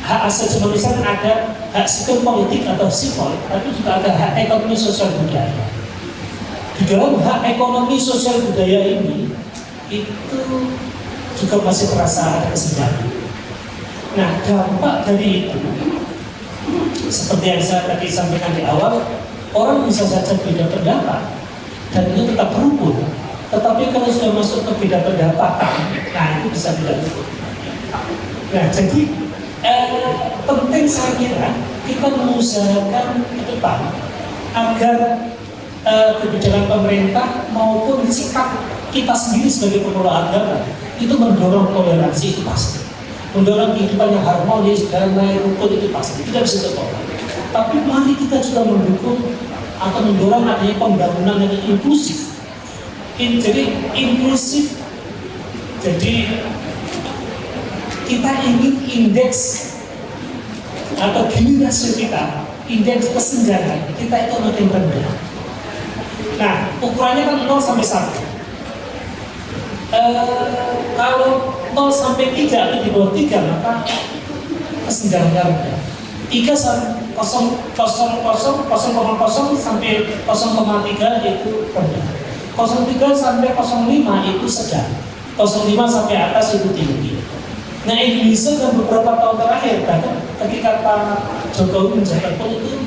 hak asasi manusia ada hak sipil politik atau sipol, tapi juga ada hak ekonomi sosial budaya. Di dalam hak ekonomi sosial budaya ini itu juga masih terasa ada kesenjangan. Nah, dampak dari itu seperti yang saya tadi sampaikan di awal, orang bisa saja beda pendapat dan itu tetap rukun. Tetapi kalau sudah masuk ke beda pendapat, nah itu bisa tidak rukun. Nah, jadi penting saya kira kita mengusahakan ke depan agar kebijakan pemerintah maupun sikap kita sendiri sebagai pengelola agama itu mendorong toleransi itu pasti, mendorong kehidupan yang harmonis, damai, rukun itu pasti, tidak bisa ditolak. Tapi mari kita juga mendukung atau mendorong adanya pembangunan yang inklusif. Jadi inklusif, jadi kita ingin indeks atau generasi kita, indeks kesenjangan kita itu makin rendah. Nah, ukurannya kan 0 sampai 1. Kalau 0 sampai 3 atau di bawah 3 maka kesenjangannya rendah. 3 sampai 0,0 sampai 0,3 itu rendah. 0,3 sampai 0,5 itu sedang. 0,5 sampai atas itu tinggi. Nah, Indonesia dalam beberapa tahun terakhir, bahkan ketika Pak Jokowi menjabat pun itu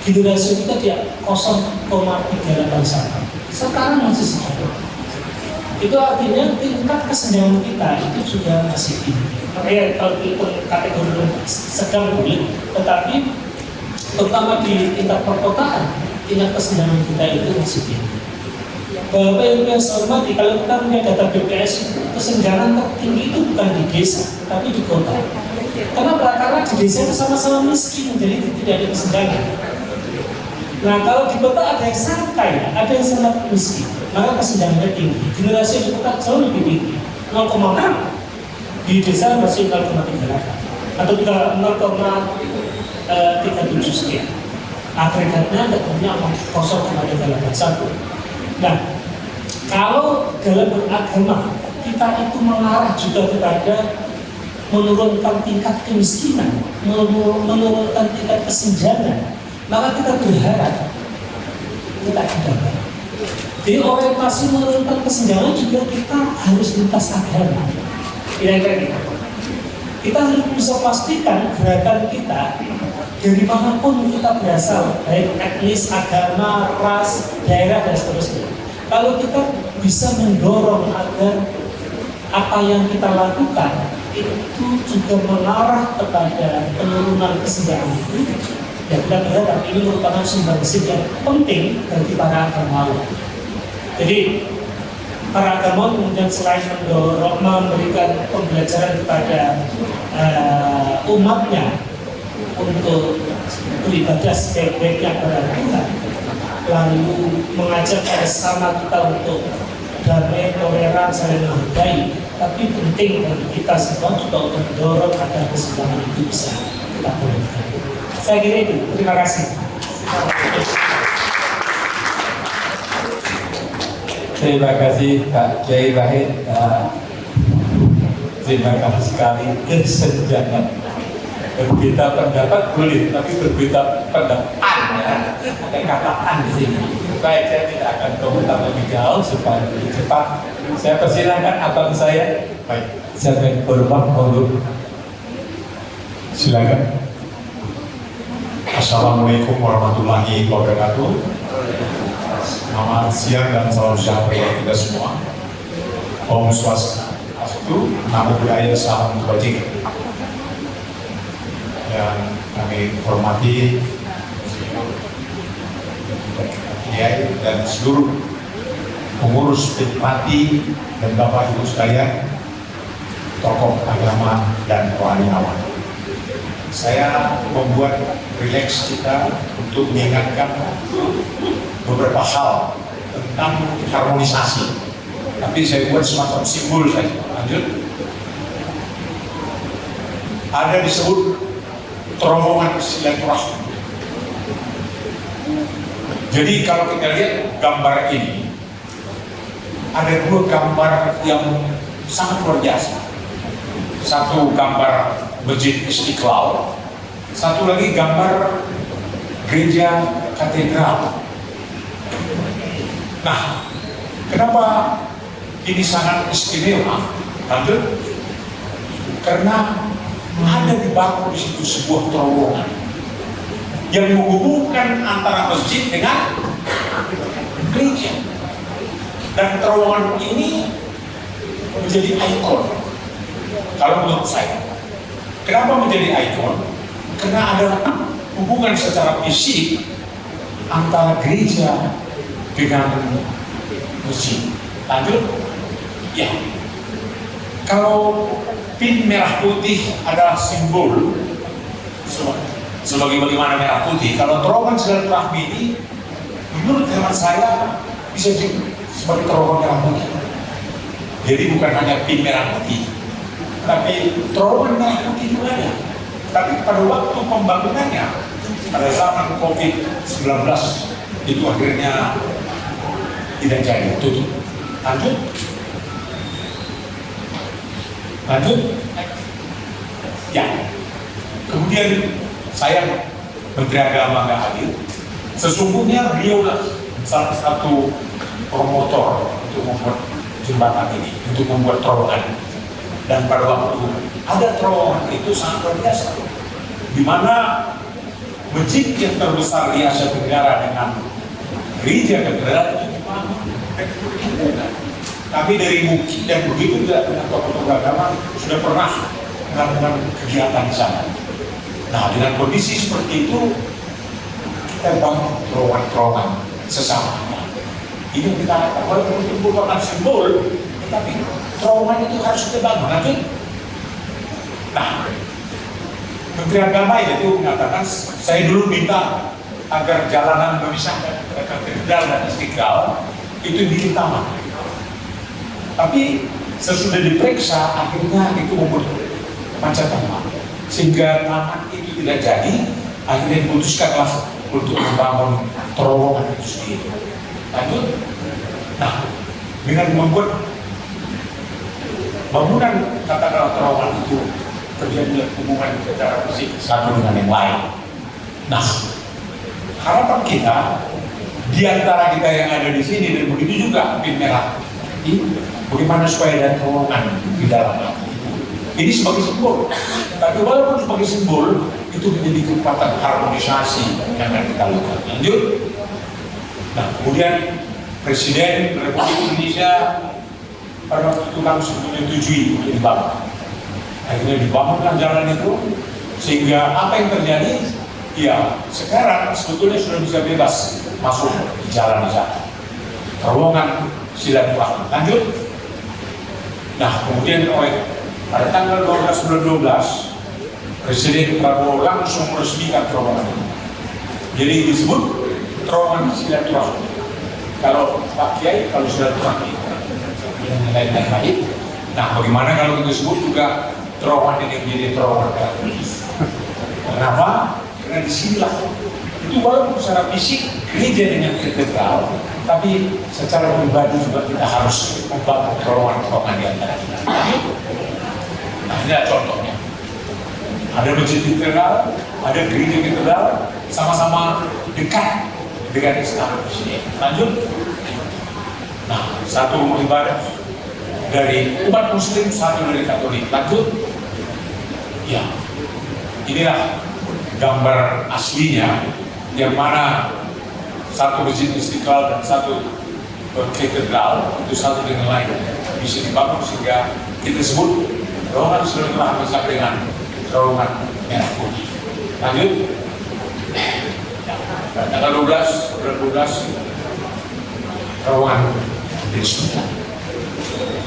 generasi kita dia 0,381. Sekarang masih sedang. Itu artinya tingkat kesenjangan kita itu juga masih tinggi. Makanya kalau itu kategori sedang boleh, tetapi terutama di tingkat perkotaan, tingkat kesenjangan kita itu masih tinggi. Bapak Ibu yang saya hormati, kalau kita punya data BPS, kesenjangan tertinggi itu bukan di desa, tapi di kota. Karena di desa itu sama-sama miskin, jadi tidak ada kesenjangan. Nah, kalau di kota ada yang sangat kaya, ada yang sangat miskin, maka kesenjangannya tinggi. Generasi di kota jauh lebih tinggi, 0,6. Di desa masih 0,38 atau 0,37 sekian. Agregatnya tentunya 0,381. Nah, kalau dalam beragama kita itu mengarah juga kepada menurunkan tingkat kemiskinan, menurunkan tingkat kesenjangan, maka kita berharap kita dapat. Jadi orientasi menurunkan kesenjangan juga kita harus lintas agama. Kira-kira kita harus bisa pastikan gerakan kita dari manapun kita berasal, baik etnis, agama, ras, daerah dan seterusnya. Kalau kita bisa mendorong agar apa yang kita lakukan itu juga mengarah kepada penurunan kesenjangan itu, ya kita berharap ini merupakan sumbangsih yang penting bagi para agamawan. Jadi para agamawan kemudian selain mendorong memberikan pembelajaran kepada umatnya untuk beribadah sebaik-baiknya kepada Tuhan, lalu mengajak bersama kita untuk damai, toleran, saling menghargai. Tapi penting bagi kita semua juga untuk mendorong agar kesenjangan itu bisa kita pulihkan. Saya kira itu. Terima kasih. Terima kasih Pak Kiai Wahid. Terima kasih sekali. Kesenjangan berbeda pendapat boleh, tapi berbeda pendapat ya. Ada kata di sini. Baik, saya tidak akan komentar lebih jauh supaya lebih cepat. Saya persilahkan abang saya. Baik, saya berhormat untuk silakan. Assalamualaikum warahmatullahi wabarakatuh. Selamat siang dan salam sejahtera kita semua. Om Swastiastu, Namo Buddhaya, Salam Kebajikan. Yang kami hormati Kiai dan seluruh pengurus Pati dan Bapak Ibu sekalian, tokoh agama dan rohaniawan. Saya membuat rileks kita untuk mengingatkan beberapa hal tentang harmonisasi. Tapi saya buat semacam simbol saja. Lanjut. Ada disebut terowongan silaturahmi. Jadi kalau kita lihat gambar ini, ada dua gambar yang sangat luar biasa. Satu gambar Masjid Istiqlal, satu lagi gambar gereja katedral. Nah, kenapa ini sangat istimewa? Lanjut. Karena ada dibangun di situ sebuah terowongan yang menghubungkan antara masjid dengan gereja. Dan terowongan ini menjadi ikon. Kalau menurut saya, kenapa menjadi ikon? Karena ada hubungan secara fisik antara gereja dengan masjid. Lanjut. Ya. Kalau pin merah putih adalah simbol sebagai bagaimana merah putih, kalau terowongan silaturahmi ini menurut hemat saya bisa jadi sebagai terowongan merah putih. Jadi bukan hanya pin merah putih, tapi terowongan merah putih juga ada. Tapi pada waktu pembangunannya, pada zaman COVID-19 itu akhirnya tidak jadi, tutup. Lanjut. Ya. Kemudian saya Menteri Agama nggak hadir. Sesungguhnya beliau salah satu promotor untuk membuat jembatan ini, untuk membuat terowongan. Dan pada waktu ada terowongan itu sangat luar biasa, di mana masjid yang terbesar di Asia Tenggara dengan gereja katedral itu dibangun. Kami dari Muki dan begitu juga dengan tokoh-tokoh agama sudah pernah melakukan kegiatan di sana. Nah, dengan kondisi seperti itu, kita bangun terowongan sesama. Ini yang kita katakan, walaupun itu bukan simbol, tetapi terowongan itu harus kita bangun. Lanjut. Nah, Menteri Agama itu mengatakan, saya dulu minta agar jalanan memisahkan katedral dan Istiqlal itu di taman. Tapi sesudah diperiksa, akhirnya itu membuat macam-macam, sehingga taman itu tidak jadi. Akhirnya diputuskanlah untuk membangun terowongan itu sendiri. Lanjut. Nah, dengan membuat bangunan katakanlah terowongan itu terjadi hubungan secara fisik satu dengan yang lain. Nah, harapan kita di antara kita yang ada di sini dan begitu juga pin merah. Bagaimana supaya ada terowongan di dalam hati itu. Ini sebagai simbol. Tapi walaupun sebagai simbol, itu menjadi kekuatan harmonisasi yang akan kita lakukan. Lanjut. Nah, kemudian Presiden Republik Indonesia pada waktu itu kami menyetujui untuk dibangun. Akhirnya dibangunkan jalan itu, sehingga apa yang terjadi? Ya, sekarang sebetulnya sudah bisa bebas masuk di jalan di sana. Terowongan silaturahmi. Lanjut. Nah, kemudian pada tanggal 12 bulan 12, Presiden Prabowo langsung meresmikan terowongan ini. Jadi disebut terowongan silaturahmi. Kalau Pak Kiai, kalau silaturahmi yang lain-lain baik. Nah, bagaimana kalau kita sebut juga terowongan ini menjadi terowongan gratis? Kenapa? Karena disinilah itu walaupun secara fisik gereja dengan katedral, tapi secara pribadi juga kita harus membangun terowongan di antara kita. Nah, ini adalah contohnya. Ada masjid katedral, ada gereja katedral, sama-sama dekat dengan istana presiden. Lanjut. Nah, satu rumah ibadah dari umat Muslim, satu dari Katolik. Lanjut. Ya, inilah gambar aslinya, yang mana satu masjid Istiqlal dan satu katedral itu satu dengan lain bisa dibangun sehingga kita sebut terowongan silaturahmi sampai dengan terowongan merah putih. Lanjut. Ya, tanggal 12 bulan 12 terowongan diresmikan.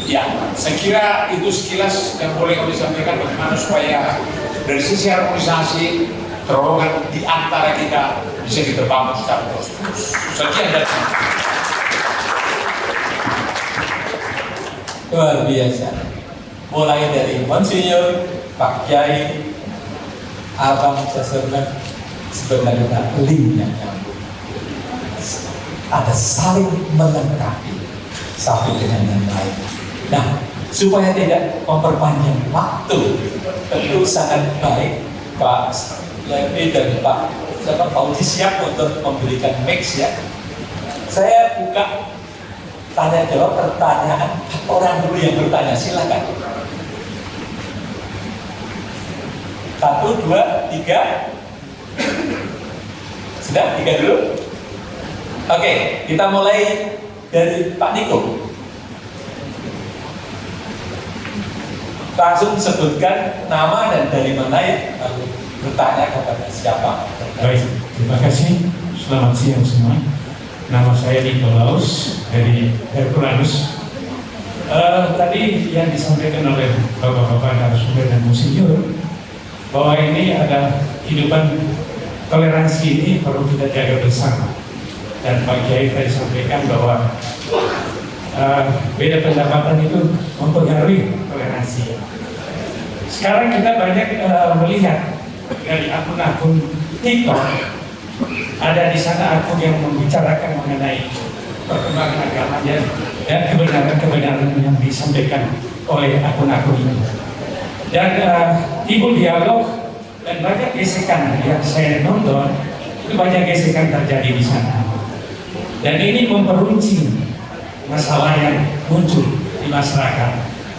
Ya, saya kira itu sekilas yang boleh kami sampaikan bagaimana supaya dari sisi harmonisasi terowongan di antara kita bisa kita bangun secara terus-menerus. Sekian dari saya. Luar biasa. Mulai dari Monsinyur, Pak Kiai, Abang Seserban, sebenarnya linknya nyambung. Ada saling melengkapi satu dengan yang lain. Nah, supaya tidak memperpanjang waktu, tentu sangat baik Pak Levi dan Pak Fauzi siap untuk memberikan mix ya. Saya buka tanya jawab pertanyaan orang dulu yang bertanya, silakan. 1, 2, 3. Sudah 3 dulu. Oke, kita mulai dari Pak Niko. Langsung sebutkan nama dan dari mana ya, lalu bertanya kepada siapa. Baik, terima kasih. Selamat siang semua. Nama saya Nikolaus dari Herculanus. Tadi yang disampaikan oleh Bapak-Bapak narasumber dan Monsinyur bahwa ini ada kehidupan toleransi ini perlu kita jaga bersama. Dan Pak Kiai tadi sampaikan bahwa beda pendapatan itu mempengaruhi toleransi. Sekarang kita banyak melihat dari akun-akun TikTok, ada di sana akun yang membicarakan mengenai perkembangan agamanya dan kebenaran-kebenaran yang disampaikan oleh akun-akun ini. Dan timbul dialog dan banyak gesekan yang saya nonton, itu banyak gesekan terjadi di sana. Dan ini memperuncing masalah yang muncul di masyarakat.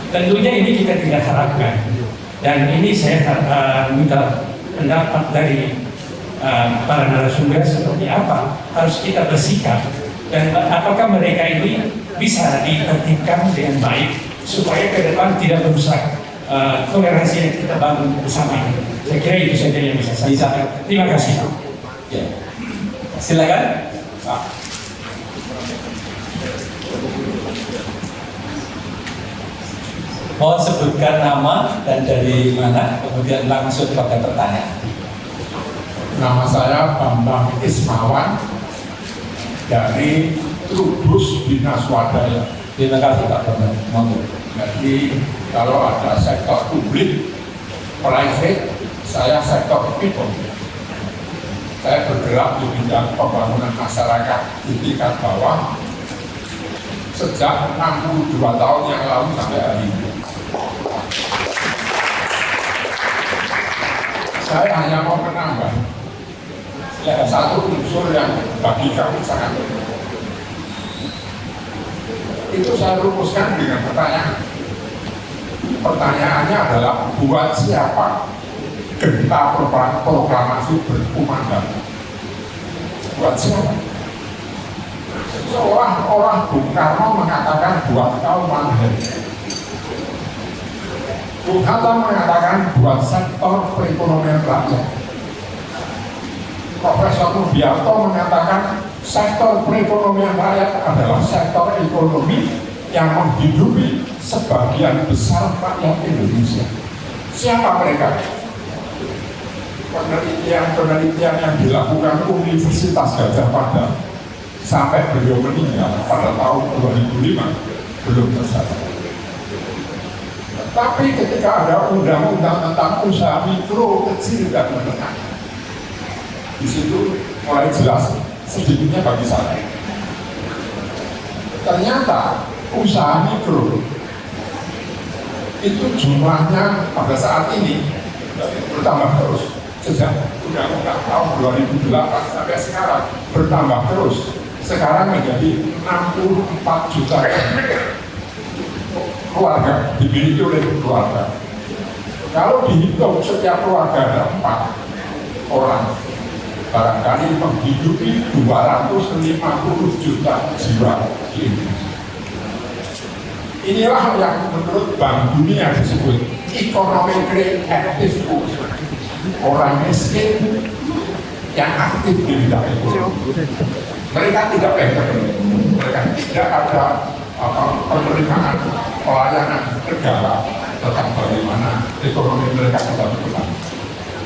Tentunya ini kita tidak harapkan. Dan ini saya minta pendapat dari para narasumber seperti apa harus kita bersikap. Dan apakah mereka ini bisa ditertibkan dengan baik supaya ke depan tidak merusak toleransi yang kita bangun bersama ini. Saya kira itu saja yang bisa saya sampaikan. Terima kasih. Ya. Silakan, Pak. Mohon sebutkan nama dan dari mana, kemudian langsung pada pertanyaan. Nama saya Bambang Ismawan dari Trubus Bina Swadaya. Terima kasih Pak Bambang. Monggo. Jadi kalau ada sektor publik, private, saya sektor people. Saya bergerak di bidang pembangunan masyarakat di tingkat bawah sejak 62 tahun yang lalu sampai hari ini. Saya hanya mau menambah satu unsur yang bagi kami sangat penting. Itu saya rumuskan dengan pertanyaan. Pertanyaannya adalah buat siapa genta proklamasi berkumandang? Buat siapa? Seolah-olah Bung Karno mengatakan buat kaum mandiri. Bung Hatta mengatakan buat sektor perekonomian rakyat. Profesor Rubianto mengatakan sektor perekonomian rakyat adalah sektor ekonomi yang menghidupi sebagian besar rakyat Indonesia. Siapa mereka? Penelitian yang dilakukan Universitas Gadjah Mada sampai beliau meninggal pada tahun 2005 belum tercatat. Tapi ketika ada undang-undang tentang usaha mikro, kecil dan menengah, di situ mulai jelas sedikitnya bagi saya. Ternyata usaha mikro itu jumlahnya pada saat ini bertambah terus sejak undang-undang tahun 2008 sampai sekarang bertambah terus. Sekarang menjadi 64 juta keluarga dimiliki oleh keluarga. Kalau dihitung setiap keluarga ada 4 orang, barangkali menghidupi 250 juta jiwa di Indonesia. Inilah yang menurut Bank Dunia disebut economically active, orang miskin yang aktif di bidang ekonomi. Mereka tidak pintar, mereka tidak ada penerimaan pelayanan negara tentang bagaimana ekonomi mereka bisa berkembang.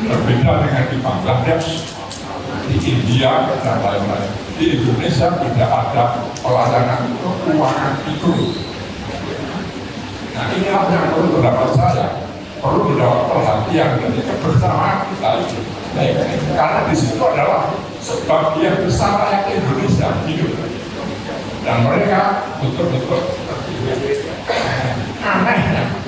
Berbeda dengan di Bangladesh, di India dan lain-lain. Di Indonesia tidak ada pelayanan keuangan itu. Nah, inilah yang perlu pendapat saya, perlu mendapat perhatian dan kebersamaan kita itu. Karena di situ adalah sebagian besar rakyat Indonesia hidup, dan mereka betul-betul anehnya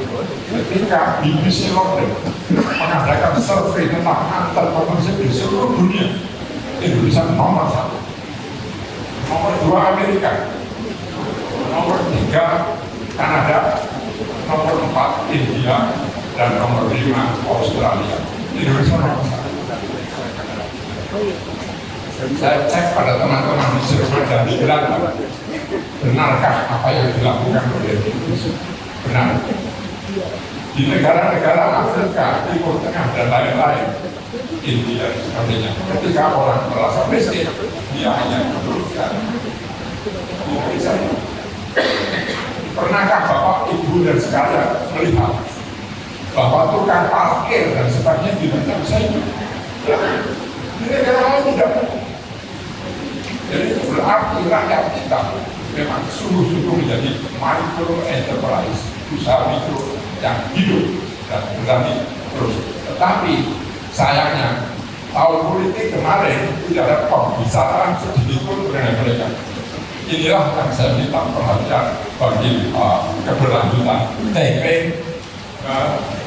ketika BBC London mengadakan survei tentang antar pengungsi di seluruh dunia, Indonesia nomor 1, nomor 2 Amerika, nomor 3 Kanada, nomor 4 India, dan nomor 5 Australia. Indonesia nomor 1. Saya cek pada teman-teman di Jerman dan di Belanda, benarkah apa yang dilakukan oleh Indonesia? Benar. Di negara-negara Afrika, Timur Tengah dan lain-lain, India dan sebagainya, ketika orang merasa miskin, dia hanya meneruskan. Pernahkah Bapak, Ibu, dan sekalian melihat bahwa tukang parkir dan sebagainya tidak bisa hidup? Ini negara lain tidak. Jadi berarti rakyat kita memang sungguh-sungguh menjadi micro enterprise, usaha mikro yang hidup dan berani terus. Tetapi sayangnya tahun politik kemarin tidak ada pembicaraan sedikit pun dengan mereka. Inilah yang saya minta perhatian bagi keberlanjutan. Baik.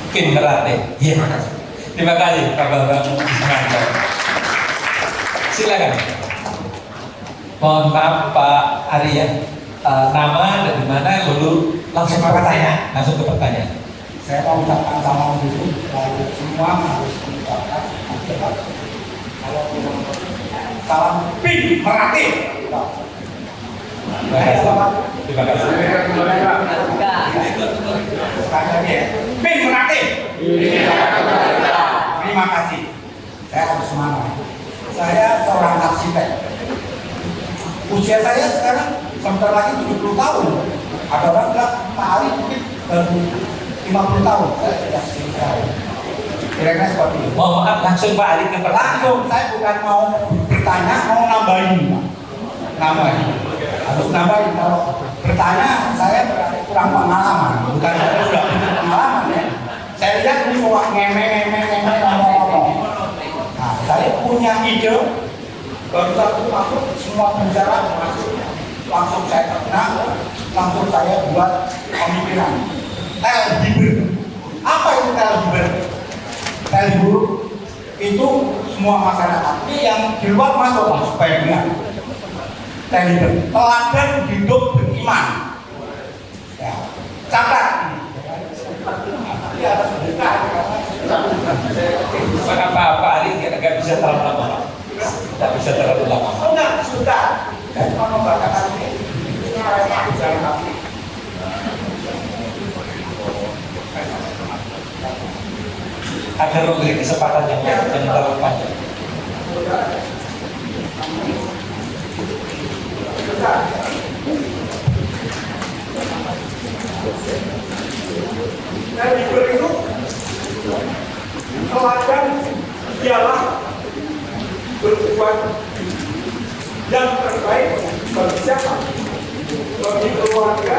Mungkin Merate. Iya. Terima kasih Pak Bambang. Silakan. Mohon maaf Pak Arya. Nama dan di mana dulu langsung ke pertanyaan. Langsung ke pertanyaan. Saya mau ucapkan salam dulu, lalu semua harus mengucapkan kalau salam pin Merate. Terima kasih. Pin Merate. Terima kasih. Saya harus semangat. Saya seorang arsitek. Usia saya sekarang sebentar lagi 70 tahun. Ada orang bilang Pak Ali mungkin baru 50 tahun. Saya tidak selesai. Kira-kira seperti itu. Mohon maaf langsung Pak Ali ke pertanyaan. Langsung, saya bukan mau bertanya, mau nambahin. Nambahin. Harus nambahin. Kalau bertanya, saya kurang pengalaman. Bukan saya sudah punya pengalaman ya. Saya lihat ini semua ngomong-ngomong. Nah, saya punya ide. Baru satu masuk, semua bicara masuk. Langsung saya terkenal, langsung saya buat pemikiran. Telhibur. Apa itu telhibur? Telhibur itu semua masyarakat. Ini yang di luar masuk supaya benar. Telhibur. Teladan hidup beriman. Ya. Catat. Tapi ada sedekah. Kenapa Pak Ali nggak bisa terlalu lama? Tidak bisa terlalu lama. Enggak, sudah. Dan kalau membacakan ini agar memberi kesempatan yang lain dan terlalu panjang. Telhibur itu teladan ialah berbuat yang terbaik bagi siapa? Bagi keluarga,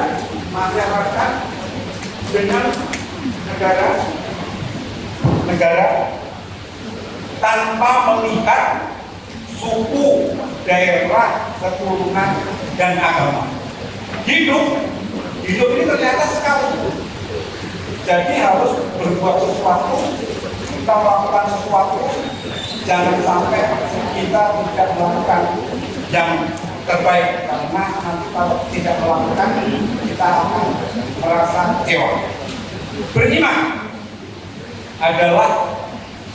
masyarakat, dengan negara tanpa melihat suku, daerah, keturunan, dan agama. Hidup ini ternyata sekali. Jadi harus berbuat sesuatu, kita melakukan sesuatu, jangan sampai kita tidak melakukan yang terbaik, karena nanti kalau tidak melakukan kita akan merasa kecewa. Beriman adalah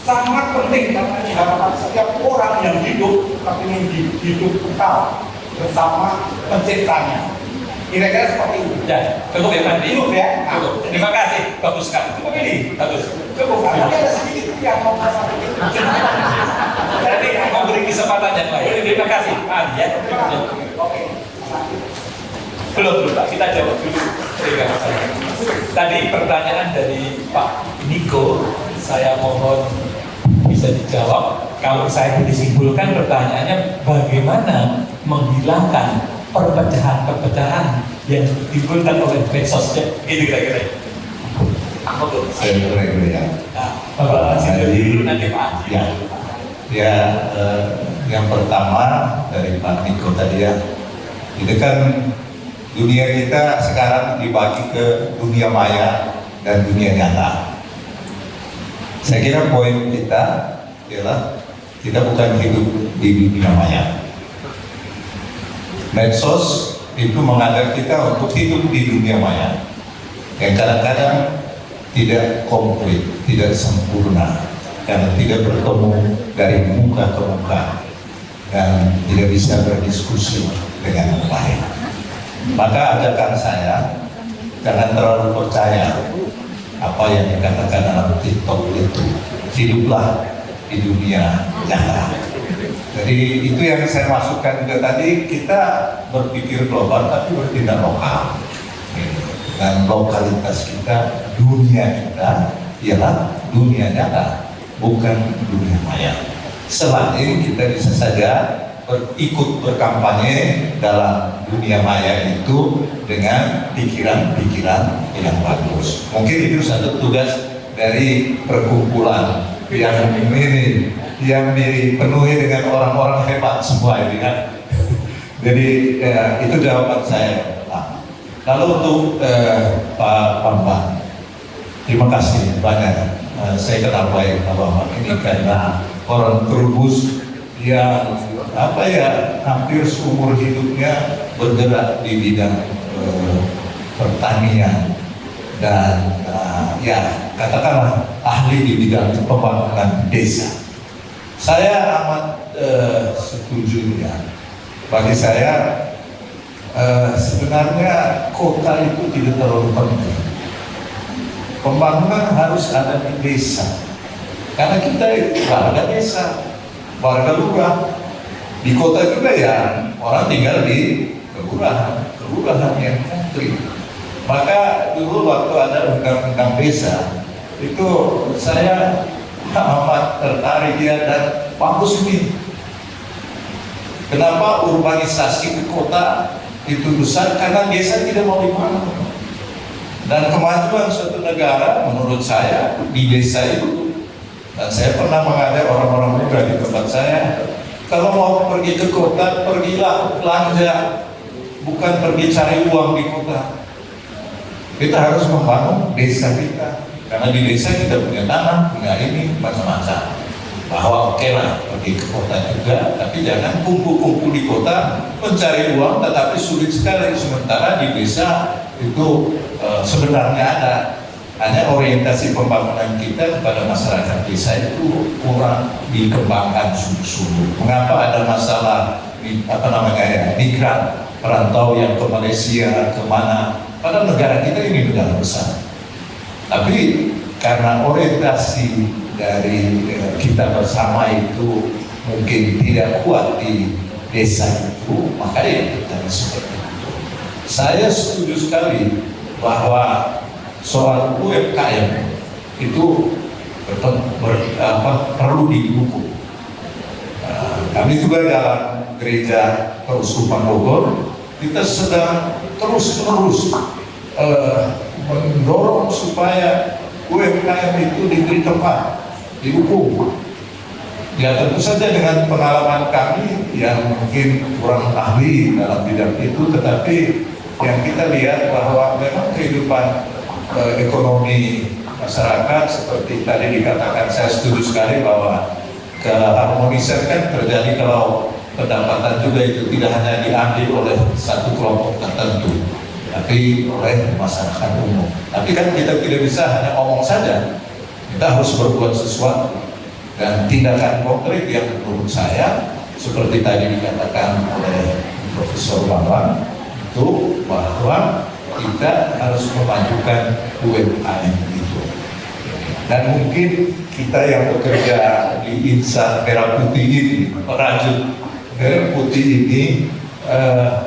sangat penting karena di hadapan setiap orang yang hidup tapi ingin hidup kekal bersama penciptanya. Kira-kira seperti itu. Ya, cukup ya Pak. Hidup ya. Cukup. Terima kasih. Bagus sekali. Cukup ini. Bagus. Cukup. Tapi ada sedikit yang mau saya sampaikan. Nanti memberi kesempatan yang lain. Terima kasih Pak Ali ya. Oke. Belum Pak. Kita jawab dulu. Terima kasih. Tadi pertanyaan dari Pak Niko, saya mohon bisa dijawab. Kalau saya disimpulkan pertanyaannya bagaimana menghilangkan perpecahan-perpecahan yang ditimbulkan oleh medsos, gitu kira-kira. Saya kira-kira ya. Nah, Bapak Presiden dulu nanti Pak Haji. Ya, yang pertama dari Pak Niko tadi ya, itu kan dunia kita sekarang dibagi ke dunia maya dan dunia nyata. Saya kira poin kita adalah kita bukan hidup di dunia maya. Medsos itu mengajak kita untuk hidup di dunia maya yang kadang-kadang tidak komplit, tidak sempurna, karena tidak bertemu dari muka ke muka dan tidak bisa berdiskusi dengan baik. Maka ajakan saya, jangan terlalu percaya apa yang dikatakan dalam TikTok itu. Hiduplah di dunia nyata. Jadi itu yang saya masukkan juga tadi, kita berpikir global tapi bertindak lokal. dengan lokalitas kita, dunia kita ialah dunia nyata, bukan dunia maya. Selain kita bisa saja ikut berkampanye dalam dunia maya itu dengan pikiran-pikiran yang bagus. Mungkin itu satu tugas dari perkumpulan yang ini, yang dipenuhi dengan orang-orang hebat semua ini kan. Jadi itu jawaban saya. Nah, kalau untuk Pak Bambang, terima kasih banyak. Saya kenal baik Pak Bambang ini karena orang Trubus yang hampir seumur hidupnya bergerak di bidang pertanian dan katakanlah ahli di bidang pembangunan desa. Saya amat setuju ya. Bagi saya sebenarnya kota itu tidak terlalu penting. Pembangunan harus ada di desa. Karena kita warga desa, warga lurah. Di kota juga ya orang tinggal di kelurahan yang country. Maka dulu waktu ada undang-undang desa itu saya amat tertarik ya, dan bagus ini. Kenapa urbanisasi ke kota itu besar? Karena desa tidak mau dibangun. Dan kemajuan suatu negara menurut saya di desa itu. Dan saya pernah mengajar orang-orang muda di tempat saya, kalau mau pergi ke kota, pergilah belanja, bukan pergi cari uang di kota. Kita harus membangun desa kita, karena di desa kita punya tanah, punya ini, macam-macam. Bahwa oke lah, pergi ke kota juga, tapi jangan kumpul-kumpul di kota, mencari uang, tetapi sulit sekali. Sementara di desa itu sebenarnya ada. Hanya orientasi pembangunan kita kepada masyarakat desa itu kurang dikembangkan sungguh-sungguh. Mengapa ada masalah migran, perantau yang ke Malaysia, kemana? Padahal negara kita ini negara besar. Tapi karena orientasi dari kita bersama itu mungkin tidak kuat di desa itu, maka ya kita seperti itu. Saya setuju sekali bahwa soal UMKM itu perlu didukung. Kami juga dalam gereja Peruskupan Bogor, kita sedang terus-menerus mendorong supaya UMKM itu diberi tempat, didukung. Ya tentu saja dengan pengalaman kami yang mungkin kurang ahli dalam bidang itu, tetapi yang kita lihat bahwa memang kehidupan ekonomi masyarakat seperti tadi dikatakan, saya setuju sekali bahwa keharmonisan kan terjadi kalau pendapatan juga itu tidak hanya diambil oleh satu kelompok tertentu, tapi oleh masyarakat umum. Tapi kan kita tidak bisa hanya omong saja, kita harus berbuat sesuatu dan tindakan konkret yang menurut saya seperti tadi dikatakan oleh Profesor Bambang itu bahwa kita harus memajukan UMKM itu. Dan mungkin kita yang bekerja di insan merah putih ini, perajin merah putih ini,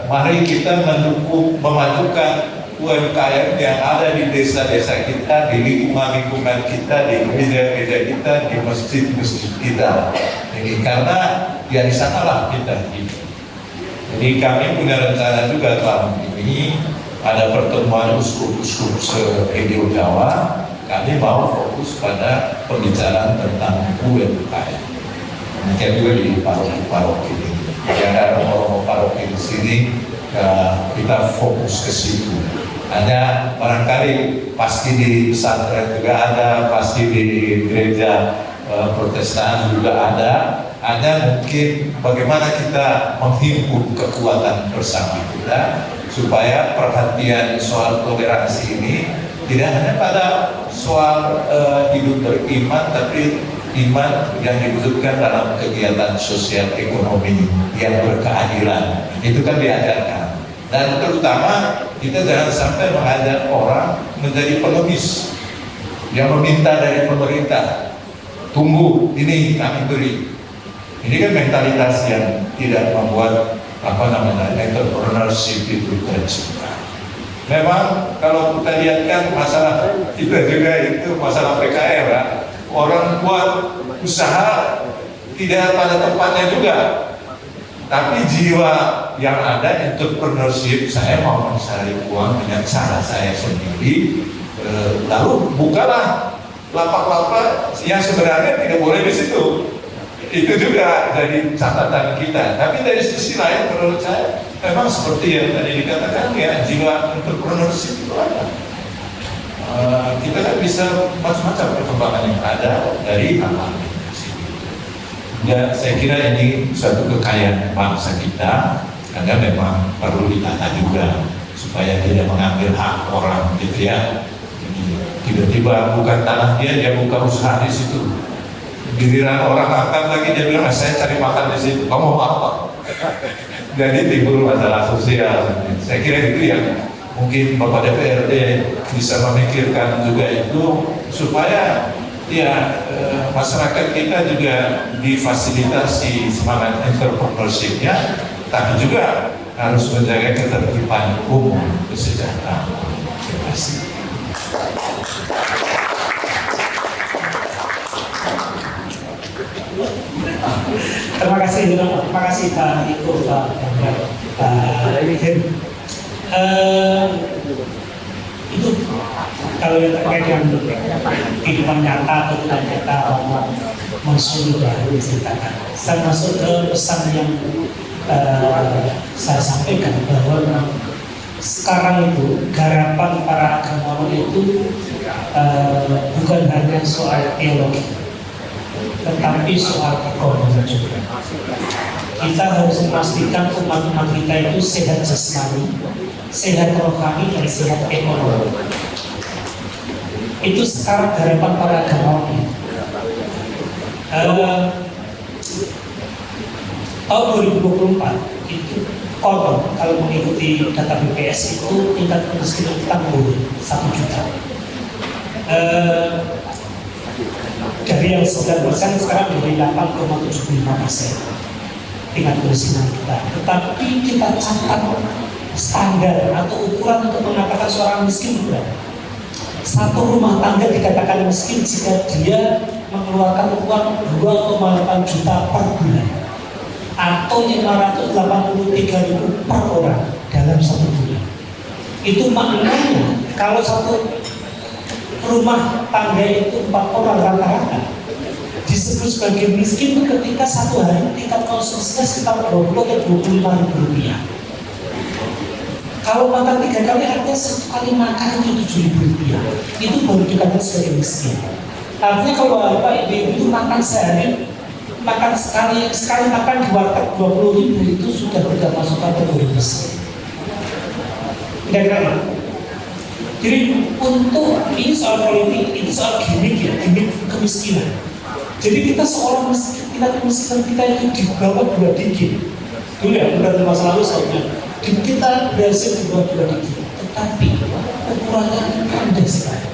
mari kita mendukung, memajukan UMKM yang ada di desa-desa kita, di lingkungan-lingkungan kita, di gereja-gereja kita, di masjid-masjid kita. Jadi karena ya di sanalah kita hidup. Jadi kami punya rencana juga tahun ini, ada pertemuan uskup-uskup se-Indo Jawa, kami mau fokus pada pembicaraan tentang UMKM. Mungkin juga di paroki-paroki ini. Jadi ada orang-orang paroki di sini, kita fokus ke situ. Hanya barangkali pasti di pesantren juga ada, pasti di gereja Protestan juga ada. Hanya mungkin bagaimana kita menghimpun kekuatan bersama kita supaya perhatian soal toleransi ini tidak hanya pada soal hidup beriman, tapi iman yang diwujudkan dalam kegiatan sosial ekonomi yang berkeadilan. Itu kan diajarkan. Dan terutama kita jangan sampai mengajak orang menjadi pengemis yang meminta dari pemerintah, tunggu ini kami beri. Ini kan mentalitas yang tidak membuat entrepreneurship itu tercipta. Memang kalau kita lihat kan masalah kita juga itu masalah PKR ya. Orang buat usaha tidak pada tempatnya juga. Tapi jiwa yang ada entrepreneurship, saya mau mencari uang dengan cara saya sendiri. Lalu bukalah lapak-lapak yang sebenarnya tidak boleh di situ. Itu juga jadi catatan kita. Tapi dari sisi lain menurut saya memang seperti yang tadi dikatakan ya, jiwa entrepreneurship itu ada. Kita kan bisa macam-macam perkembangan yang ada dari hal-hal ya, saya kira ini suatu kekayaan bangsa kita, karena memang perlu ditata juga supaya tidak mengambil hak orang gitu ya. Tiba-tiba bukan tanah dia buka usaha di situ. Giliran orang makan lagi dia bilang, saya cari makan di situ. Kamu mau apa? Jadi timbul masalah sosial. Saya kira itu yang mungkin Bapak DPRD bisa memikirkan juga itu supaya ya masyarakat kita juga difasilitasi semangat entrepreneurship-nya, tapi juga harus menjaga ketertiban umum, kesejahteraan. Terima kasih. Terima kasih Pak Iko, Pak Iden. Itu kalau yang terkait dengan kehidupan nyata atau tidak nyata Mas sudah diceritakan. Saya masuk ke pesan yang saya sampaikan bahwa sekarang itu garapan para agamawan itu bukan hanya soal teologi, tetapi soal ekonomi juga. Kita harus memastikan umat-umat kita itu sehat jasmani, sehat rohani, dan sehat ekonomi. Itu sekarang harapan para agamawan. Tahun 2024 itu konon kalau mengikuti data BPS itu tingkat kemiskinan kita turun 1 juta. Dari yang 9% sekarang menjadi 8,75% tingkat kemiskinan kita. Tetapi kita catat standar atau ukuran untuk mengatakan seorang miskin berapa. Satu rumah tangga dikatakan miskin jika dia mengeluarkan uang 2,8 juta per bulan atau 583.000 per orang dalam 1 bulan. Itu maknanya kalau satu rumah tangga itu 4 orang rata-rata disebut sebagai miskin ketika satu hari tingkat konsumsinya sekitar 20 atau 25.000 rupiah. Kalau makan 3 kali artinya 1 kali makan itu 7.000 rupiah. Itu baru dikatakan sebagai miskin. Artinya kalau bapak ibu itu makan sehari, makan sekali makan di warteg 20.000 itu sudah tidak masuk kategori miskin. Kira-kira. Jadi untuk ini soal politik, ini soal gimmick ya, gimmick kemiskinan. Jadi kita seorang miskin, tingkat kemiskinan kita itu di bawah 2 digit. Dulu ya, beberapa masa lalu saya kita berhasil di bawah 2 digit, tetapi ukurannya rendah sekali.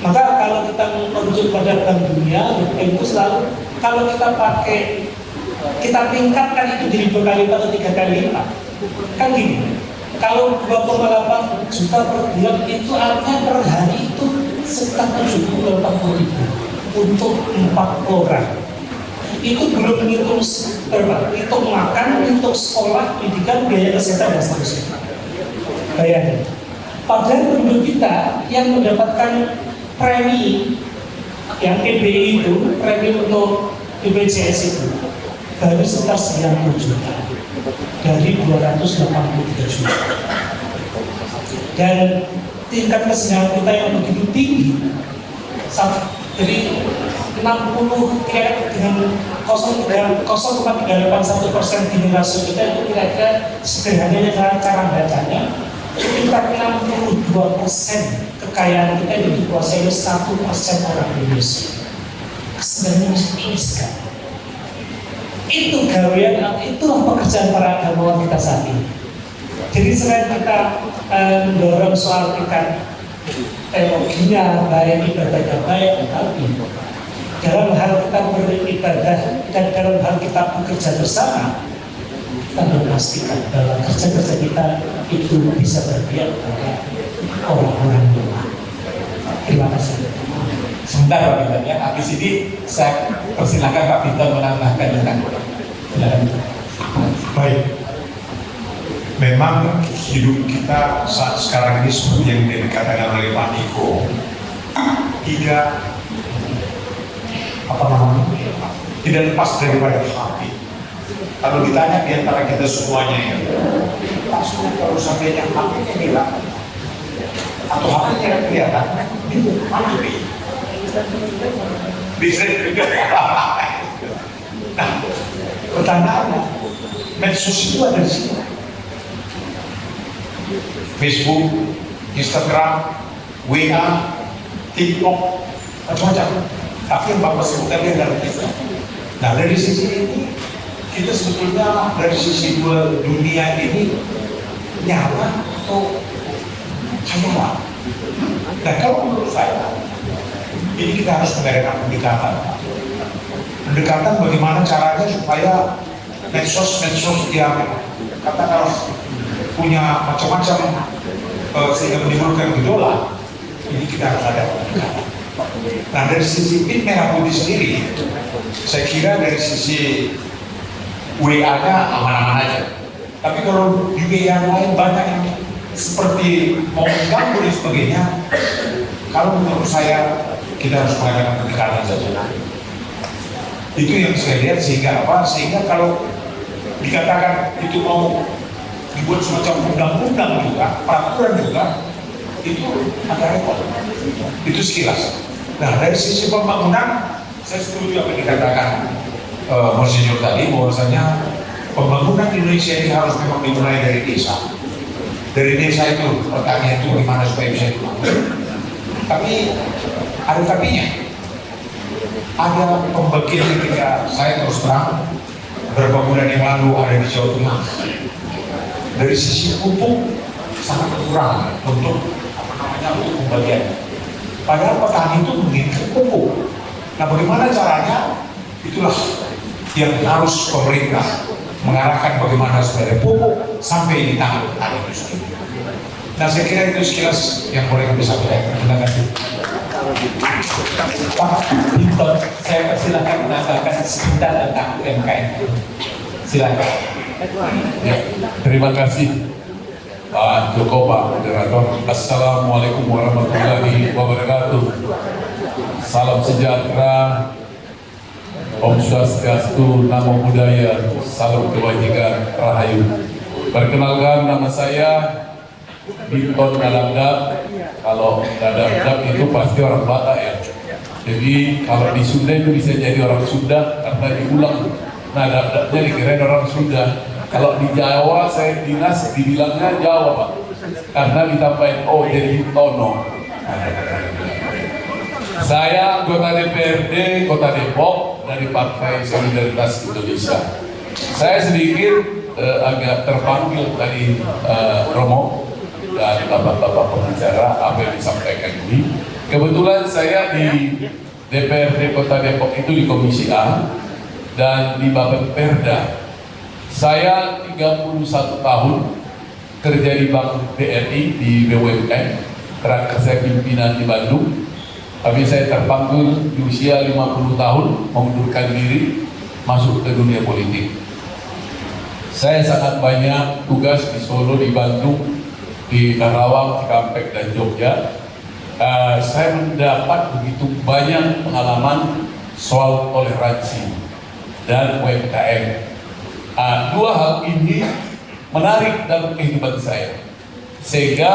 Maka kalau kita merujuk pada Bank Dunia, itu selalu kalau kita pakai, kita tingkatkan itu jadi 2 kali lipat atau 3 kali lipat. Kan gini, kalau 2,8 juta per bulan itu artinya per hari itu sekitar 70-80 ribu untuk 4 orang. Itu belum menghitung berapa? Hitung makan, hitung sekolah, pendidikan, biaya kesehatan dan seterusnya. Bayangin. Padahal penduduk kita yang mendapatkan premi yang PBI itu, premi untuk BPJS itu baru sekitar 90 juta dari 283 juta. Dan tingkat kesejahteraan kita yang begitu tinggi, dari 60 dengan 0,381% gini rasio kita itu kira-kira sederhananya cara bacanya sekitar 62% kekayaan kita yang dikuasai oleh 1% orang Indonesia. Sebenarnya masih tinggi sekali. Itu gawean, itulah pekerjaan para agamawan kita saat ini. Jadi selain kita mendorong soal tingkat teologinya baik, ibadahnya baik, tapi dalam hal kita beribadah dan dalam hal kita bekerja bersama, kita memastikan bahwa kerja-kerja kita itu bisa berpihak kepada orang-orang tua. Terima kasih. Sebentar Pak Bintan ya, habis ini saya persilahkan Pak Bintan menambahkan tentang. Silakan. Baik. Memang hidup kita saat sekarang ini seperti yang dikatakan oleh Pak Niko, tidak lepas daripada hati. Kalau ditanya di antara kita semuanya ya, langsung kalau sampai yang hatinya hilang atau hatinya yang kelihatan, itu mana nih? Bisa juga. Nah, pertanyaannya, medsos itu ada di sini. Facebook, Instagram, WA, TikTok, macam-macam. Tapi yang Bapak sebutkan dari kita. Nah, dari sisi ini, kita sebetulnya dari sisi dua dunia ini nyata atau khayalan. Nah, kalau menurut saya, ini kita harus mengadakan pendekatan. Pendekatan bagaimana caranya supaya medsos yang katakanlah punya macam-macam sehingga menimbulkan gejolak, ini kita harus ada pendekatan. Nah, dari sisi Pin Merah Putih sendiri, saya kira dari sisi WA-nya aman-aman aja. Tapi kalau juga yang lain banyak yang seperti mau mengganggu dan sebagainya, kalau menurut saya kita harus mengadakan pendekatan saja. Itu yang saya lihat, sehingga apa? Sehingga kalau dikatakan itu mau dibuat semacam undang-undang juga, peraturan juga, itu agak repot. Itu sekilas. Nah, dari sisi pembangunan, saya setuju apa yang dikatakan Monsinyur tadi, bahwasanya pembangunan di Indonesia ini harus memang dimulai dari desa. Dari desa itu, pertanian itu gimana supaya bisa dibangun. Tapi ada tapinya. Ada pembagian ketika saya terus terang beberapa bulan yang lalu ada di Jawa Tengah. Dari sisi pupuk sangat kurang untuk untuk pembagian. Padahal petani itu menginginkan pupuk. Nah, bagaimana caranya? Itulah yang harus pemerintah mengarahkan bagaimana supaya pupuk sampai di tangan petani itu sendiri. Nah, saya kira itu sekilas yang boleh kami sampaikan. Terima kasih. Pak Binton, saya persilahkan menambahkan sebentar tentang UMKM. Silakan. Ya, terima kasih Pak Joko, Pak Moderator. Assalamualaikum warahmatullahi wabarakatuh. Salam sejahtera, Om Swastiastu, Namo Buddhaya, Salam Kebajikan, Rahayu. Perkenalkan, nama saya Binton Dadapdap. Kalau Dadapdap itu pasti orang Batak ya. Jadi kalau di Sunda itu bisa jadi orang Sunda karena diulang. Nah, Dadapdapnya dikirain orang Sunda. Kalau di Jawa saya dinas dibilangnya Jawa Pak, karena ditambahin O jadi Tono. Saya anggota DPRD Kota Depok dari Partai Solidaritas Indonesia. Saya sedikit agak terpanggil dari Romo dan bapak-bapak pembicara apa yang disampaikan ini. Kebetulan saya di DPRD Kota Depok itu di Komisi A dan di Bapepperda. Saya 31 tahun kerja di Bank BRI di BUMN, terakhir saya pimpinan di Bandung. Tapi saya terpanggil di usia 50 tahun mengundurkan diri masuk ke dunia politik. Saya sangat banyak tugas di Solo, di Bandung, di Karawang, Cikampek, dan Jogja. Saya mendapat begitu banyak pengalaman soal toleransi dan UMKM. Dua hal ini menarik dalam kehidupan saya, sehingga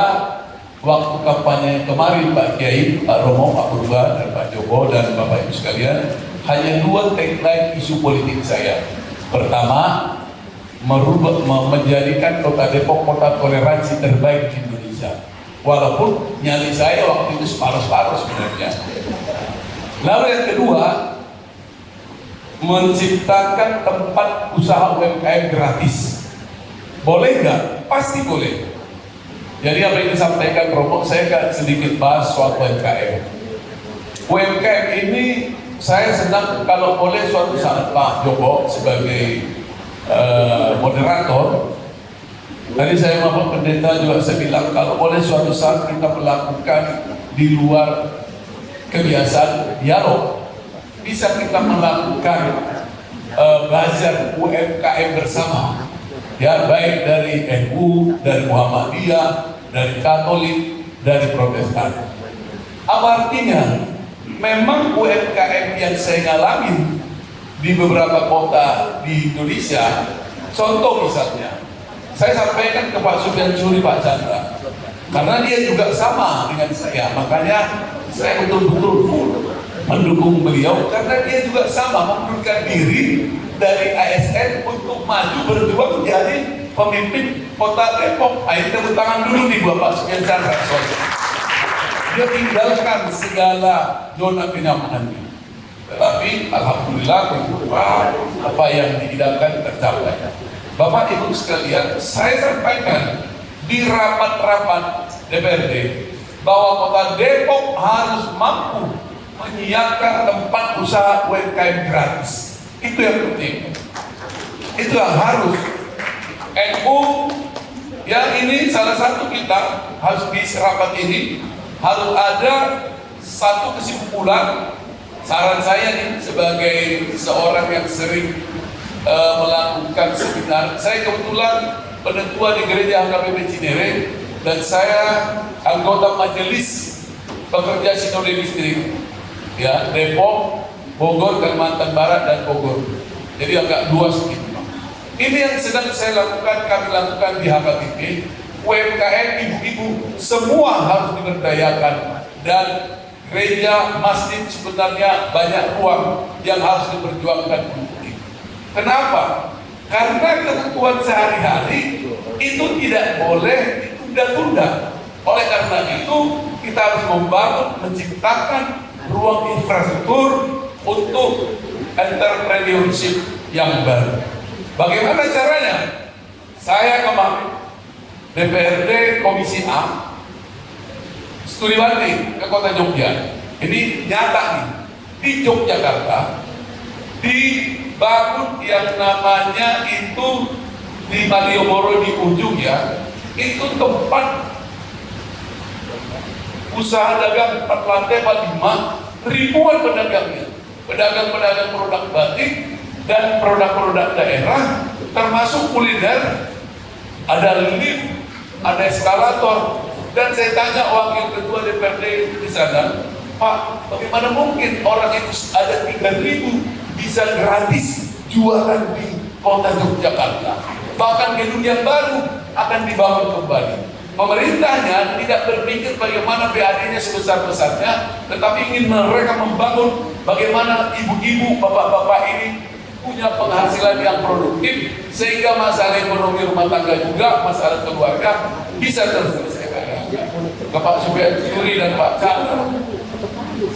waktu kampanye kemarin Pak Kiai, Pak Romo, Pak Purba, dan Pak Joko, dan Bapak Ibu sekalian, hanya dua tagline isu politik saya. Pertama, menjadikan Kota Depok kota toleransi terbaik di Indonesia. Walaupun nyali saya waktu itu separuh-separuh sebenarnya. Lalu yang kedua, menciptakan tempat usaha UMKM gratis. Boleh nggak? Pasti boleh. Jadi apa yang disampaikan Romo, saya akan sedikit bahas soal UMKM. UMKM ini saya senang kalau boleh suatu saat Pak Joko sebagai moderator. Tadi saya Bapak Pendeta juga saya bilang kalau boleh suatu saat kita melakukan di luar kebiasaan dialog, bisa kita melakukan bazar UMKM bersama, ya, baik dari NU, dari Muhammadiyah, dari Katolik, dari Protestan. Apa artinya? Memang UMKM yang saya ngalamin di beberapa kota di Indonesia, contoh misalnya, saya sampaikan ke Pak Sufyan Syuri, Pak Chandra, karena dia juga sama dengan saya, makanya saya betul-betul full mendukung beliau, karena dia juga sama mengundurkan diri dari ASN untuk maju berjuang menjadi pemimpin kota Depok. Ayo tepuk tangan dulu nih buat Pak Sufyan Chandra. Dia tinggalkan segala zona kenyamanannya, tetapi alhamdulillah apa yang diidamkan tercapai. Bapak Ibu sekalian, saya sampaikan di rapat-rapat DPRD bahwa Kota Depok harus mampu menyiapkan tempat usaha UMKM gratis. Itu yang penting. Itu yang harus. NU yang ini salah satu kita harus di rapat ini harus ada satu kesimpulan. Saran saya nih sebagai seorang yang sering melakukan seminar. Saya kebetulan penentua di gereja HKBP Cinere dan saya anggota majelis pekerja sinode distrik, ya, Depok, Bogor, Kalimantan Barat dan Bogor. Jadi agak luas gitu. Ini yang sedang saya lakukan, kami lakukan di HKBP. UMKM, ibu-ibu semua harus diberdayakan, dan gereja, masjid sebenarnya banyak ruang yang harus diperjuangkan. Kenapa? Karena kebutuhan sehari-hari itu tidak boleh ditunda-tunda. Oleh karena itu, kita harus membangun, menciptakan ruang infrastruktur untuk entrepreneurship yang baru. Bagaimana caranya? Saya kemarin DPRD Komisi A studi banding ke Kota Jogja. Ini nyata nih, di Yogyakarta dibangun yang namanya itu di Malioboro di ujung, ya, itu tempat usaha dagang 4 lantai 5, ribuan pedagangnya, pedagang-pedagang produk batik dan produk-produk daerah termasuk kuliner, ada lift, ada eskalator. Dan saya tanya wakil ketua DPRD di sana, Pak, bagaimana mungkin orang itu ada 3.000 bisa gratis jualan di Kota Yogyakarta? Bahkan gedung yang baru akan dibangun kembali. Pemerintahnya tidak berpikir bagaimana PAD-nya sebesar-besarnya, tetapi ingin mereka membangun bagaimana ibu-ibu, bapak-bapak ini punya penghasilan yang produktif, sehingga masalah ekonomi rumah tangga juga, masalah keluarga bisa terselesaikan. Ke Pak Sufyan Syuri dan Pak Chandra,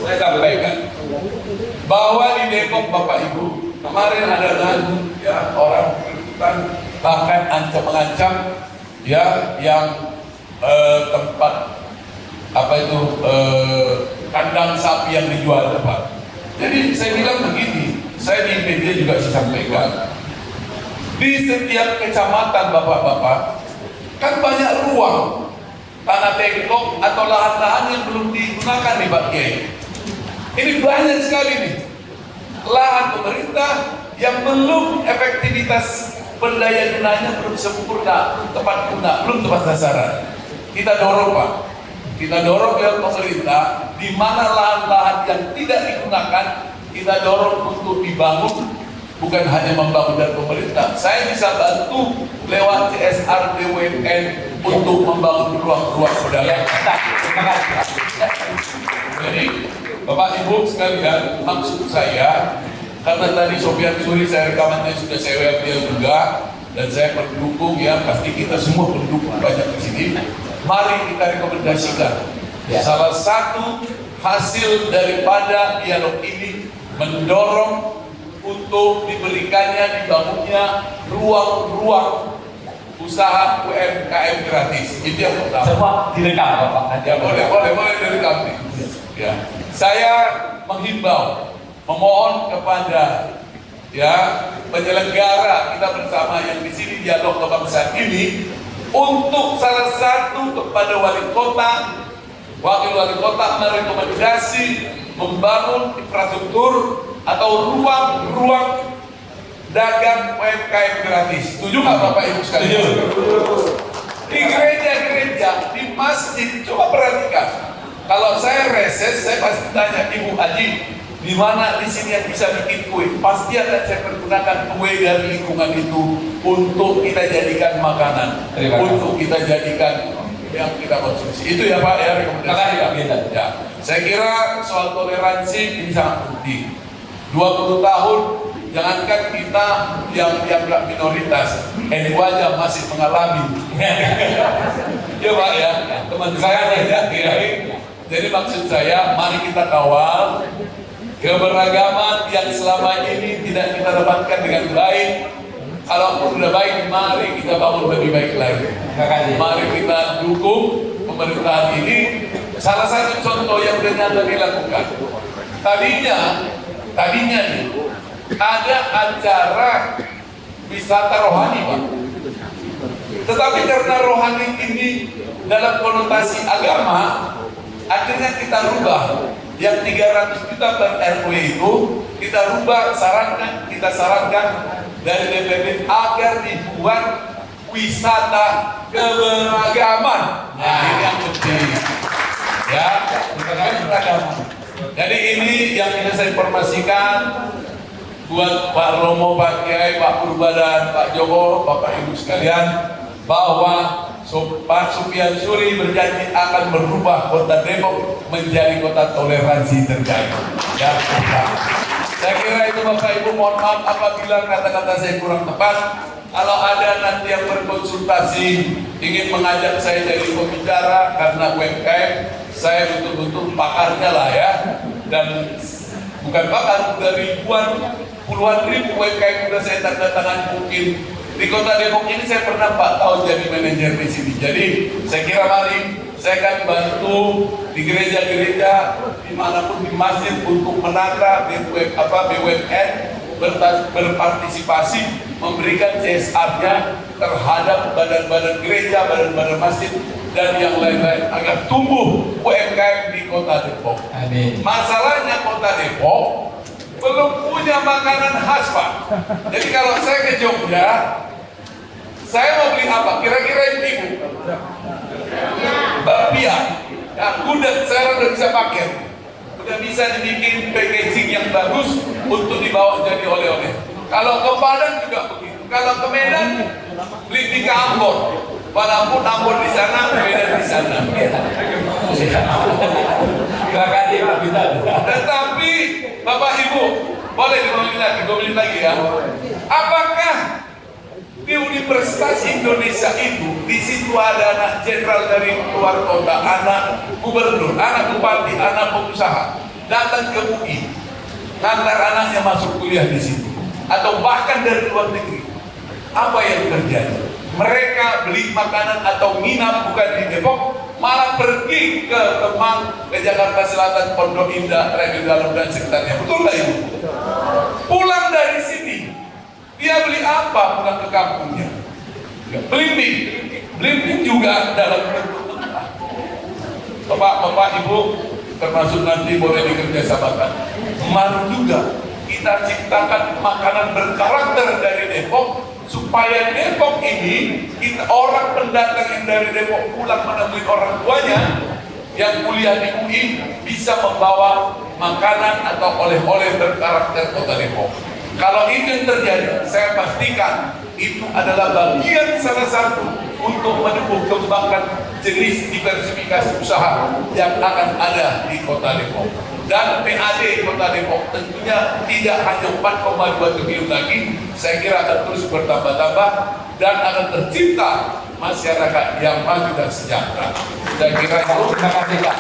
saya sampaikan bahwa di Depok, Bapak Ibu, kemarin ada lagu, ya, orang berikutan bahkan mengancam, ya, yang tempat apa itu kandang sapi yang dijual, Pak. Jadi saya bilang begini, saya di media juga saya sampaikan, di setiap kecamatan bapak-bapak kan banyak ruang tanah tengkok atau lahan-lahan yang belum digunakan nih Pak Kiai. Ini banyak sekali nih lahan pemerintah yang belum efektivitas pendaya gunanya belum sempurna, tepat guna, belum tepat sasaran. Kita dorong, Pak, kita dorong lewat pemerintah, di mana lahan-lahan yang tidak digunakan kita dorong untuk dibangun, bukan hanya membangun dari pemerintah. Saya bisa bantu lewat CSR BUMN untuk membangun ruang-ruang pedagang. Jadi Bapak Ibu sekalian, maksud saya, karena tadi Sufyan Syuri saya rekamannya sudah saya WhatsApp juga, dan saya pendukung, ya, pasti kita semua pendukung banyak di sini. Mari kita rekomendasikan, ya, salah satu hasil daripada dialog ini mendorong untuk diberikannya, dibangunnya ruang-ruang usaha UMKM gratis. Itu yang pertama. Semua direkam, Bapak. Ya, boleh direkam nih. Ya, saya menghimbau, memohon kepada, ya, penyelenggara kita bersama yang di sini dialog kebangsaan ini untuk salah satu kepada wali kota, wakil wali kota merekomendasi membangun infrastruktur atau ruang dagang UMKM gratis. Setuju nggak Bapak Ibu sekalian? Di gereja-gereja, di masjid, coba perhatikan. Kalau saya reses, saya pasti tanya Ibu Haji, di mana di sini yang bisa bikin kue? Pasti akan saya pergunakan kue dari lingkungan itu untuk kita jadikan makanan, untuk kita jadikan yang kita konsumsi. Itu ya Pak ya, rekomendasi Pak. Ya, saya kira soal toleransi ini sangat penting. 20 tahun, jangankan kita yang minoritas, NU aja masih mengalami. Ya Pak ya, teman saya tidak kira. Jadi maksud saya, mari kita kawal keberagaman yang selama ini tidak kita dapatkan dengan baik. Kalaupun sudah baik, mari kita bangun lebih baik lagi. Mari kita dukung pemerintahan ini. Salah satu contoh yang ternyata dilakukan. Tadinya nih, ada acara wisata rohani Pak. Tetapi karena rohani ini dalam konotasi agama, akhirnya kita rubah. Yang 300 juta per RW itu kita rubah, kita sarankan dari DPP agar dibuat wisata keberagaman. Nah ini yang penting ya, keberagaman. Jadi ini yang bisa saya informasikan buat Pak Romo, Pak Kiai, Pak Purba dan Pak Joko, Bapak Ibu sekalian, bahwa Pak Supian Suri berjanji akan merubah kota Depok menjadi kota toleransi terjadi. Ya, saya kira itu Bapak Ibu, mohon maaf apabila kata-kata saya kurang tepat. Kalau ada nanti yang berkonsultasi ingin mengajak saya jadi pembicara karena UMKM, saya betul-betul pakarnya lah ya. Dan bukan pakar, udah puluhan ribu UMKM udah saya tanda tangan mungkin. Di kota Depok ini saya pernah 4 tahun jadi manajer di sini. Jadi saya kira mari saya akan bantu di gereja-gereja dimanapun di masjid untuk menata BUMN berpartisipasi memberikan CSR-nya terhadap badan-badan gereja, badan-badan masjid dan yang lain-lain agar tumbuh UMKM di kota Depok. Amin. Masalahnya kota Depok belum punya makanan khas Pak. Jadi kalau saya ke Jogja, saya mau beli apa? Kira-kira Ibu? Bakpia. Ya, gudeg saya udah bisa pakai. Udah bisa dibikin packaging yang bagus untuk dibawa jadi oleh-oleh. Kalau ke Padang juga begitu. Kalau ke Medan, beli di Ambon. Walaupun Ambon di sana, Medan di sana. Tetapi Bapak Ibu, boleh 2 menit lagi ya. Apakah di Universitas Indonesia itu, di situ ada anak jenderal dari luar kota, anak gubernur, anak bupati, anak pengusaha datang ke UI, ngantar anaknya masuk kuliah di situ, atau bahkan dari luar negeri? Apa yang terjadi? Mereka beli makanan atau nginap bukan di Depok, malah pergi ke Kemang, ke Jakarta Selatan, Pondok Indah, Radio Dalam dan sekitarnya. Betul nggak Ibu? Pulang dari sini, dia beli apa pulang ke kampungnya? Ya, belimbing juga dalam bentuk mentah. Bapak Ibu, termasuk nanti boleh dikerjasamakan. Mari juga kita ciptakan makanan berkarakter dari Depok, supaya Depok ini, orang pendatang yang dari Depok pulang menemui orang tuanya yang kuliah di UI bisa membawa makanan atau oleh-oleh berkarakter kota Depok. Kalau itu yang terjadi, saya pastikan itu adalah bagian salah satu untuk mendukung kembangkan jenis diversifikasi usaha yang akan ada di kota Depok. Dan PAD kota Depok tentunya tidak hanya 4,2 triliun lagi, saya kira akan terus bertambah-tambah dan akan tercipta masyarakat yang maju dan sejahtera. Saya kira itu. Terima kasih Pak.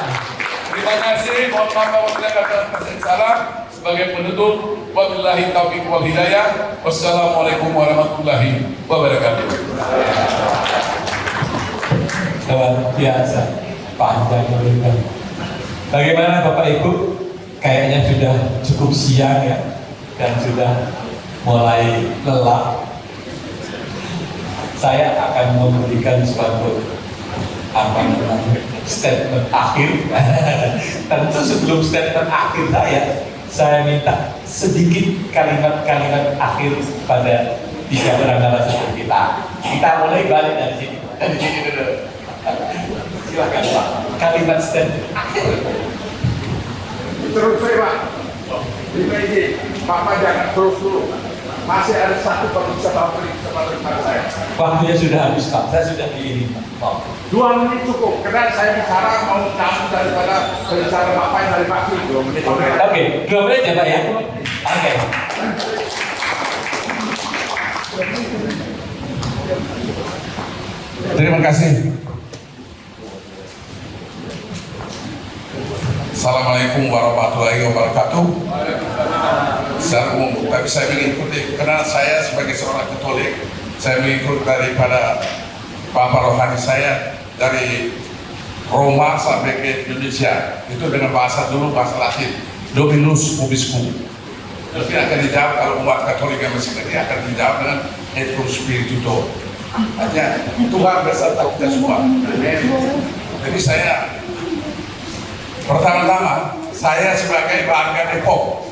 Terima kasih. Mohon maaf apabila kata salah. Sebagai penutup, wabillahi taufiq wal hidayah. Wassalamualaikum warahmatullahi wabarakatuh. Luar biasa, panjang lebar. Bagaimana Bapak Ibu? Kayaknya sudah cukup siang ya, dan sudah mulai lelah, saya akan memberikan suatu statement akhir. Tentu sebelum statement akhir saya minta sedikit kalimat-kalimat akhir pada 3 orang narasumber kita. Kita mulai balik dari sini. Dari sini dulu. Silakan Pak. Kalimat statement akhir. Terus saya Pak, ini Bapak jangan terus dulu. Masih ada satu pembicaraan saya. Waktunya sudah habis Pak. Saya sudah di ini Pak. 2 menit cukup. Karena saya bicara mau kamu daripada bicara Bapak yang dari pagi 2 menit. Oke, 2 menit ya Pak ya. Oke. Terima kasih. Assalamualaikum warahmatullahi wabarakatuh. Secara umum, tapi saya mengikuti karena saya sebagai seorang Katolik, saya mengikuti daripada Bapak rohani saya dari Roma sampai ke Indonesia. Itu dengan bahasa Latin, Dominus Vobiscum. Tapi akan dijawab kalau umat Katolik yang masih tadi akan dijawab dengan Et Cum Spiritu. Artinya Tuhan beserta kita semua. Jadi saya pertama-tama saya sebagai warga Depok,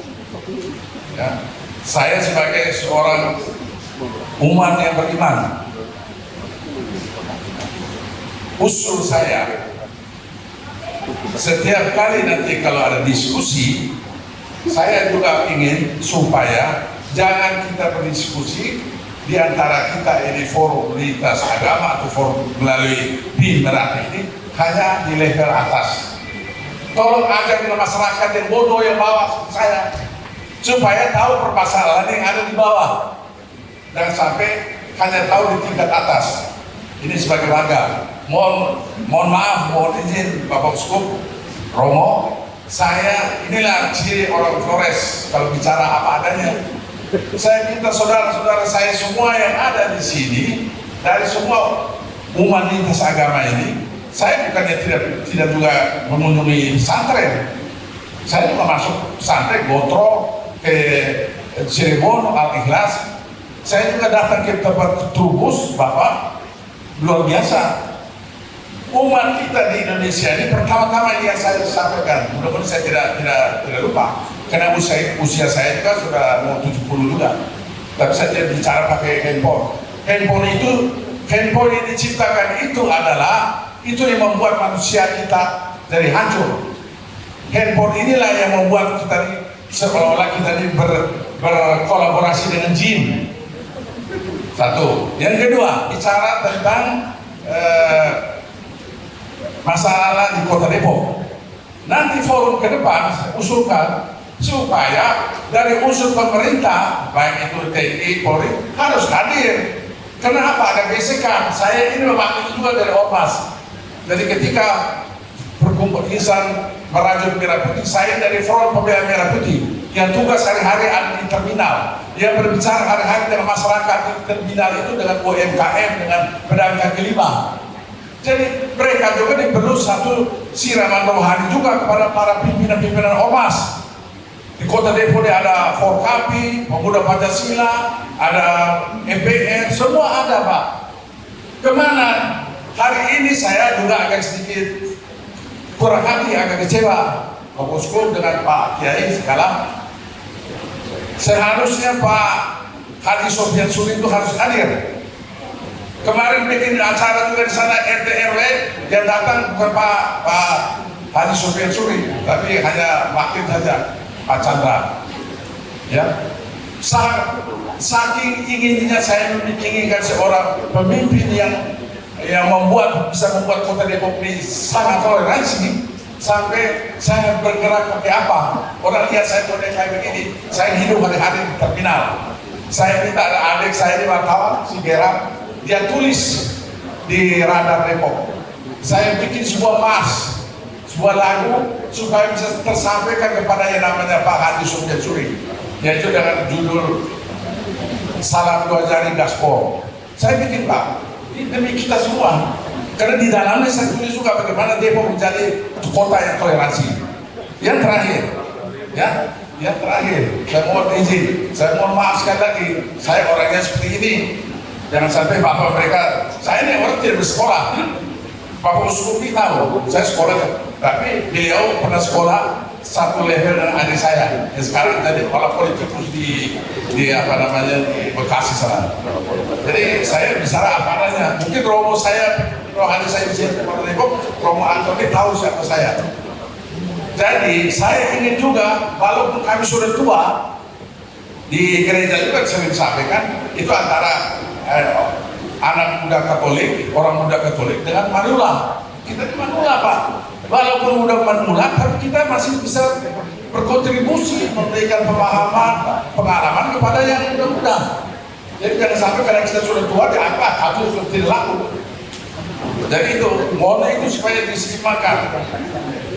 ya, saya sebagai seorang umat yang beriman, usul saya setiap kali nanti kalau ada diskusi, saya juga ingin supaya jangan kita berdiskusi di antara kita ini forum lintas agama atau forum melalui BIN Merah ini hanya di level atas. Tolong ajar masyarakat yang bodoh yang bawah saya supaya tahu permasalahan yang ada di bawah, jangan sampai hanya tahu di tingkat atas. Ini sebagai warga, mohon maaf, mohon izin Bapak Uskup Romo, saya inilah ciri orang Flores kalau bicara apa adanya. Saya minta saudara-saudara saya semua yang ada di sini dari semua umat lintas agama ini, saya bukannya tidak juga mengunjungi pesantren. Saya juga masuk pesantren Gotro, ke Cirebon, Al-Ikhlas. Saya juga datang ke tempat Trubus, Bapak, luar biasa. Umat kita di Indonesia ini pertama-tama yang saya sampaikan, mudah-mudahan saya tidak lupa. Karena usia saya juga sudah mau 70 juga. Tapi saya tidak bicara pakai handphone. Handphone yang diciptakan itu adalah itu yang membuat manusia kita jadi hancur. Handphone inilah yang membuat kita ini seolah-olah kita ini berkolaborasi dengan jin. Satu. Yang kedua, bicara tentang masalah di Kota Depok. Nanti forum ke depan saya usulkan supaya dari unsur pemerintah, baik itu TNI, Polri, harus hadir. Kenapa? Ada gesekan. Saya ini mewakili juga dari Ormas. Jadi ketika berkumpul insan merajut Merah Putih, saya dari Front Pembela Merah Putih yang tugas hari-hari ada di terminal, yang berbicara hari-hari dengan masyarakat di terminal itu dengan UMKM, dengan pedagang kaki lima. Jadi mereka juga perlu satu siraman rohani juga kepada para pimpinan-pimpinan Ormas. Di Kota Depok ada Forkapi, Pemuda Pancasila, ada MPR, semua ada Pak. Kemana? Hari ini saya juga agak sedikit kurang hati, agak kecewa Pak Bosku dengan Pak Kiai segala. Seharusnya Pak Haji Sofian Suri itu harus hadir. Kemarin bikin acara juga di sana RT RW yang datang bukan Pak Haji Sofian Suri, tapi hanya wakil saja. Pak Chandra, ya, saking inginnya saya menginginkan seorang pemimpin yang bisa membuat Kota Depok ini sangat toleransi, sampai saya bergerak pakai apa? Orang lihat saya kode kayak begini, saya hidup hari-hari di terminal. Saya minta ada adik saya di wartawan, si Gerard, dia tulis di radar Depok. Saya bikin sebuah sebuah lagu supaya bisa tersampaikan kepada yang namanya Pak Haji Sofian Suri, yaitu dengan judul Salam Dua Jari Gaspol. Saya bikin Pak, ini demi kita semua, karena di dalamnya saya tulis juga bagaimana Depok menjadi kota yang toleransi. Yang terakhir, ya, yang terakhir, saya mohon izin, saya mohon maaf sekali lagi, saya orangnya seperti ini. Jangan sampai bapak mereka, saya ini orang tidak bersekolah. Bapak Uskupi tahu, saya sekolah, tapi beliau pernah sekolah satu level dengan adik saya. Yang sekarang jadi kepala politikus di apa namanya di Bekasi sana. Jadi saya bicara apa adanya. Mungkin romo adik saya di sini, Romo Antoni tahu siapa saya. Jadi saya ingin juga, walaupun kami sudah tua, di gereja juga sering sampaikan, itu antara anak muda Katolik, orang muda Katolik dengan manula. Kita di manula Pak, walaupun udah manula, tapi kita masih bisa berkontribusi, memberikan pemahaman, pengalaman kepada yang muda-muda. Jadi jangan sampai karena kita sudah tua, diangkat, atau sudah tidak laku. Jadi itu, mohon itu supaya diseimbangkan.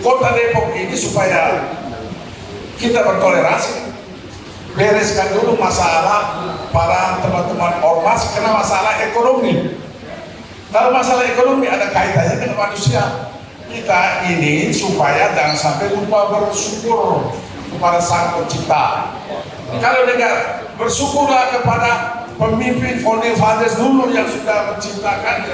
Kota Depok ini supaya kita bertoleransi, bereskan dulu masalah para teman-teman ormas karena masalah ekonomi. Kalau masalah ekonomi ada kaitannya dengan manusia. Kita ini supaya jangan sampai lupa bersyukur kepada Sang Pencipta. Kalau dengar bersyukurlah kepada pemimpin founding fathers dulu yang sudah menciptakan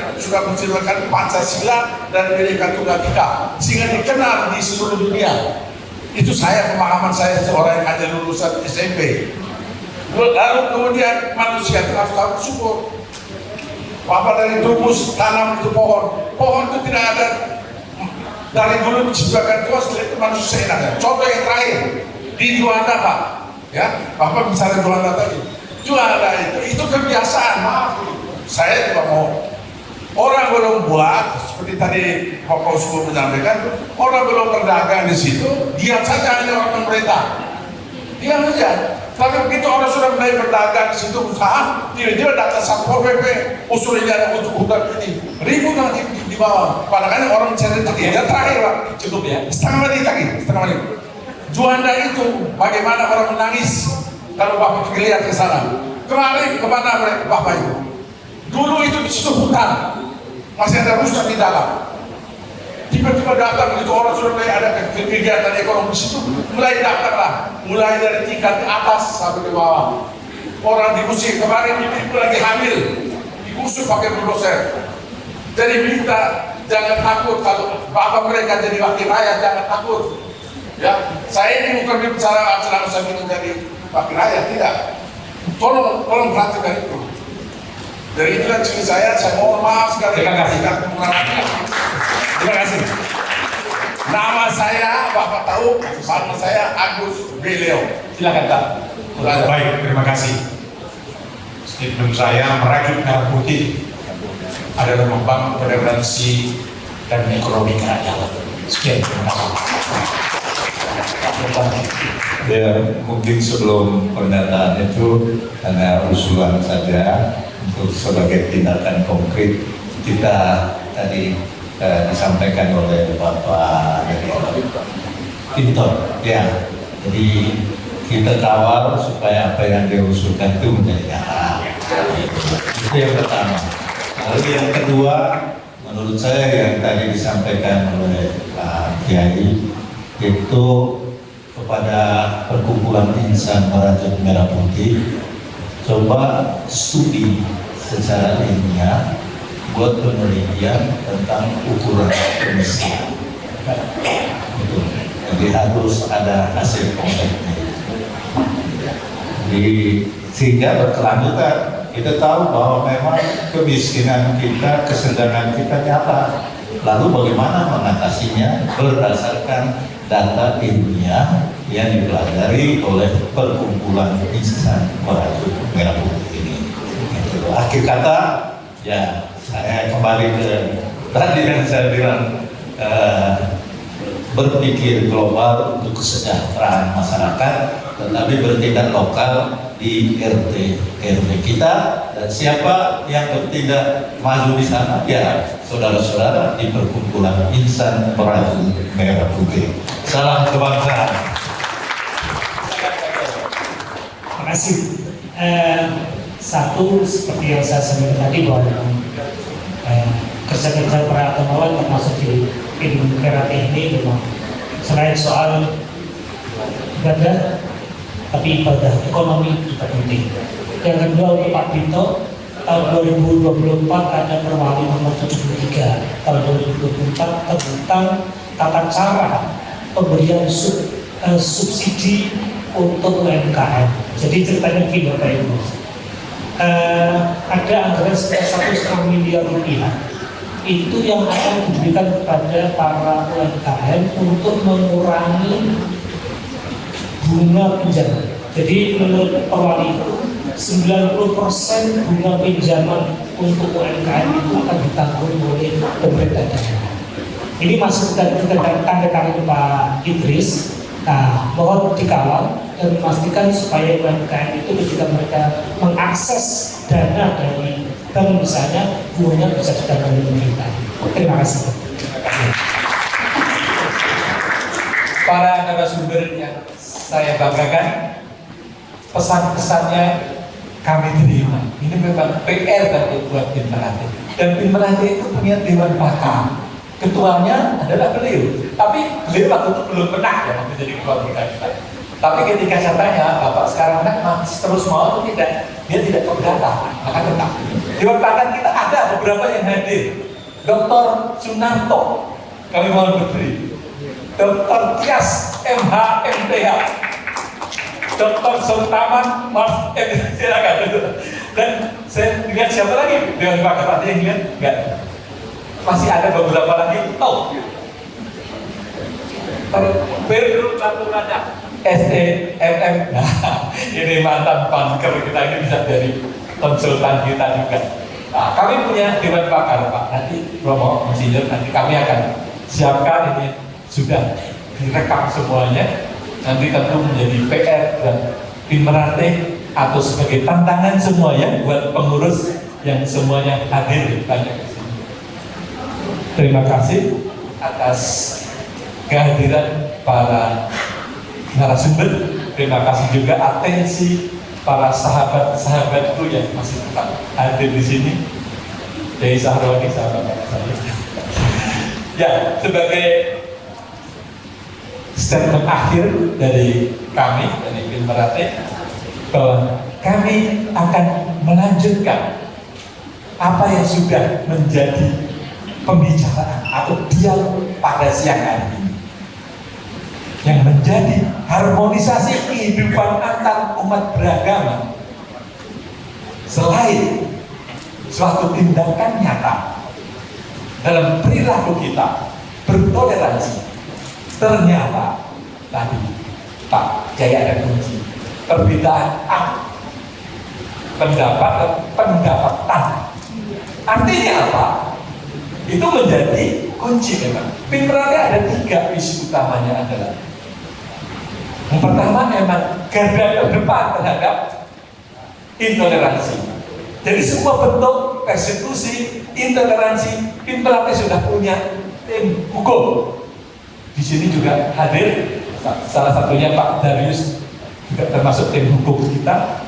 Pancasila dan Bhinneka Tunggal Ika sehingga dikenal di seluruh dunia. Itu pemahaman saya seorang yang hanya lulusan SMP. Lalu kemudian manusia harus tahu bersyukur. Bapak dari tubuh tanam itu pohon itu tidak ada dari dulu diciptakan Tuhan, setelah itu manusia enaknya. Contoh yang terakhir di Juanda Pak, ya Bapak misalnya Juanda tadi. Juanda itu kebiasaan, maaf, saya juga mau orang belum buat seperti tadi Bapak Uskup menyampaikan, orang belum berdagang di situ, diam saja hanya orang pemerintah, diam saja. Tapi begitu orang sudah mulai berdagang di situ usaha, tiba-tiba datang Satpol PP, usulnya ada untuk hutan ini, ribu nanti di bawah. Padahal orang mencari tadi, yang terakhir Pak, Cukup ya. setengah menit. Juanda itu bagaimana orang menangis kalau Bapak pergi lihat ke sana. Kemarin kemana Bapak itu? Dulu itu di situ hutan, masih ada rusak di dalam. Tiba-tiba datang begitu orang sudah mulai ada kegiatan ekonomi di situ, mulai datanglah, mulai dari tingkat di atas sampai ke bawah. Orang diusir, kemarin ibu lagi hamil, diusir pakai bulldozer. Jadi minta jangan takut kalau bapak mereka jadi wakil rakyat, jangan takut. Ya, saya ini bukan bicara acara saya menjadi wakil rakyat, tidak. Tolong perhatikan itu. Dari itulah ciri saya mohon maaf sekali. Terima kasih. Terima kasih. Nama saya Bapak tahu, nama saya Agus Beleo. Silakan Pak. Baik, terima kasih. Statement saya merajut merah putih adalah membangun toleransi dan ekonomi kerakyatan. Sekian, terima kasih. Ya, mungkin sebelum pernyataan itu hanya usulan saja untuk sebagai tindakan konkret kita tadi disampaikan oleh Bapak Pintor. Ya, jadi kita kawal supaya apa yang diusulkan itu menjadi nyata. Itu yang pertama. Lalu yang kedua, menurut saya yang tadi disampaikan oleh Pak Kiai itu kepada perkumpulan insan merajut merah putih, coba studi secara ilmiah buat penelitian tentang ukuran kemiskinan. Jadi harus ada hasil konkretnya. Jadi sehingga berkelanjutan kita tahu bahwa memang kemiskinan kita, kesenjangan kita nyata. Lalu bagaimana mengatasinya berdasarkan data ilmiah yang dipelajari oleh perkumpulan insan merajut merah putih ini. Akhir kata, ya saya kembali ke tadi yang saya bilang, berpikir global untuk kesejahteraan masyarakat, tetapi bertindak lokal di RT RW kita, dan siapa yang bertindak maju di sana, ya saudara-saudara di perkumpulan insan merajut merah putih. Salam kebangsaan. Terima kasih. Satu, seperti yang saya sampaikan tadi, bahwa kerja-kerja para agamawan termasuk di ilmu kreatif ini memang selain soal ibadah, tapi ibadah ekonomi juga penting. Yang kedua untuk Pak Dito, tahun 2024 ada Perwali nomor 73 tahun 2024 tentang tata cara pemberian subsidi untuk UMKM. Jadi ceritanya begini Bapak Ibu, ada anggaran sekitar 1,5 miliar rupiah itu yang akan diberikan kepada para UMKM untuk mengurangi bunga pinjaman. Jadi menurut Perwali itu 90% bunga pinjaman untuk UMKM itu akan ditanggung oleh pemerintah daerah. Ini masuk tanda tangan Pak Idris. Nah, mohon dikawal dan memastikan supaya UMKM itu ketika mereka mengakses dana dari bank misalnya, bunganya bisa ditanggung oleh pemerintah. Terima kasih. Para narasumber yang saya banggakan, pesan-pesannya kami terima. Ini memang PR bagi buat tim Merate. Dan tim Merate itu punya dewan pakar. Ketuanya adalah beliau. Tapi beliau waktu itu belum pernah ya menjadi ketua kita. Tapi ketika saya tanya, Bapak sekarang masih terus mau atau tidak? Dia tidak keberatan, maka tetap. Dewan pakar kita ada beberapa yang hadir. Dr. Sunarto, kami mohon berdiri. Dr. Tias, MH, MTH. Dr. Sultaman, Mas, silakan. Dan saya lihat siapa lagi? Dewan pakar, ada yang lihat? Enggak. Masih ada beberapa lagi. Oh, Pedro Laturada, SDMM. Nah, ini mantan banker kita, ini bisa dari konsultan kita juga. Nah, kami punya dewan pakar Pak. Nanti Romo Insinyur, nanti kami akan siapkan ini, sudah direkam semuanya. Nanti tentu menjadi PR dan tim Merate atau sebagai tantangan semuanya buat pengurus yang semuanya hadir banyak di sini. Terima kasih atas kehadiran para narasumber. Terima kasih juga atensi para sahabat-sahabatku yang masih tetap hadir di sini. Dari Sahroni, sahabat saya. Ya, sebagai statement akhir dari kami, dari tim Merate, bahwa kami akan melanjutkan apa yang sudah menjadi pembicaraan atau dialog pada siang hari ini, yang menjadi harmonisasi kehidupan antar umat beragama selain suatu tindakan nyata dalam perilaku kita bertoleransi. Ternyata tadi Pak Jaya ada kunci perbedaan pendapatan. Artinya apa? Itu menjadi kunci memang. Tim Merate ada 3 isu utamanya adalah yang pertama memang garda terdepan terhadap intoleransi. Jadi semua bentuk persekusi, intoleransi, tim Merate sudah punya tim hukum. Di sini juga hadir salah satunya Pak Darius, juga termasuk tim hukum kita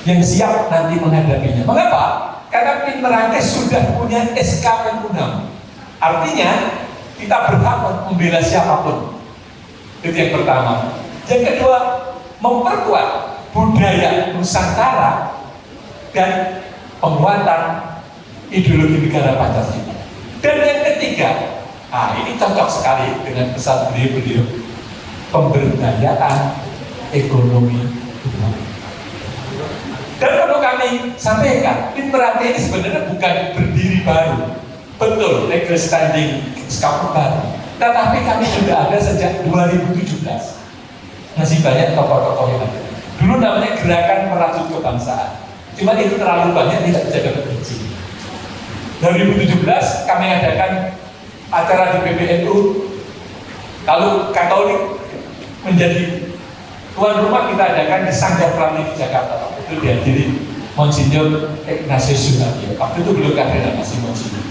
yang siap nanti menghadapinya. Mengapa? Karena tim Merate sudah punya SK Menkumham. Artinya kita berhak membela siapapun. Itu yang pertama. Yang kedua, memperkuat budaya Nusantara dan penguatan ideologi negara Pancasila. Dan yang ketiga, ini cocok sekali dengan pesan beliau, pemberdayaan ekonomi. Dan perlu kami sampaikan, tim Merate ini sebenarnya bukan berdiri baru. Betul, legal standing skala baru. Tetapi kami sudah ada sejak 2017. Masih banyak tokoh-tokoh yang ada. Dulu namanya Gerakan Merajut Kebangsaan. Cuma itu terlalu banyak, tidak bisa dapat izin. 2017 kami adakan acara di PBNU. Lalu Katolik menjadi tuan rumah, kita adakan di Sanggar Prani di Jakarta. Itu dihadiri Monsinyur Ignatius Sunario. Waktu itu belum ada masih Monsinyur.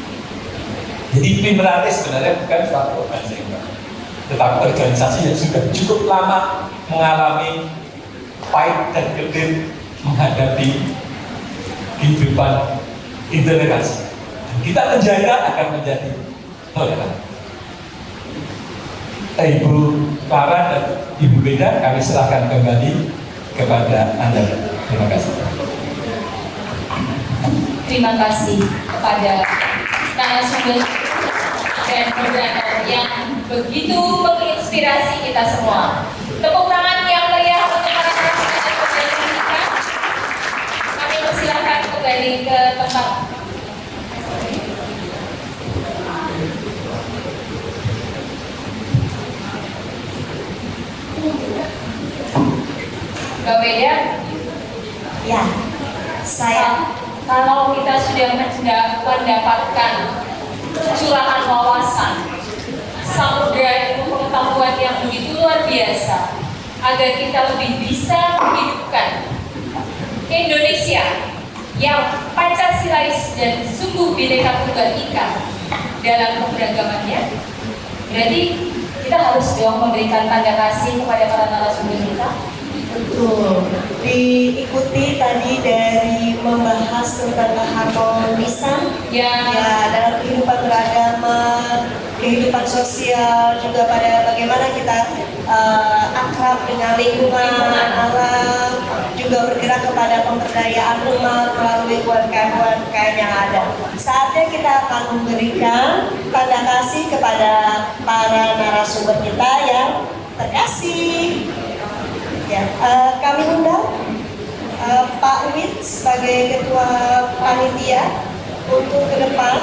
Jadi tim Merate sebenarnya bukan suatu organisasi yang baru, tetapi organisasi yang sudah cukup lama mengalami pahit dan getir menghadapi kehidupan intoleransi. Kita menjaga akan menjadi toleran. Ibu Clara dan Ibu Beda kami serahkan kembali kepada Anda. Terima kasih. Terima kasih kepada narasumber dan moderator yang begitu menginspirasi kita semua. Tepuk tangan yang meriah untuk para narasumber dan moderator kita. Kami persilakan kembali ke tempat. Mbak Weda, Ya, saya kalau kita sudah mendapatkan curahan wawasan, samudera ilmu pengetahuan yang begitu luar biasa, agar kita lebih bisa menghidupkan Indonesia yang Pancasilais dan sungguh Bhinneka Tunggal Ika dalam keberagamannya, berarti kita harus dong memberikan tanda kasih kepada para narasumber kita. betul diikuti tadi dari membahas tentang keharmonisan Ya, dalam kehidupan beragama, kehidupan sosial, juga pada bagaimana kita akrab dengan lingkungan alam, juga bergerak kepada pemberdayaan umat melalui UMKM yang ada. Saatnya kita akan memberikan tanda kasih kepada para narasumber kita yang terkasih. Ya, kami undang Pak Wid sebagai Ketua Panitia untuk ke depan.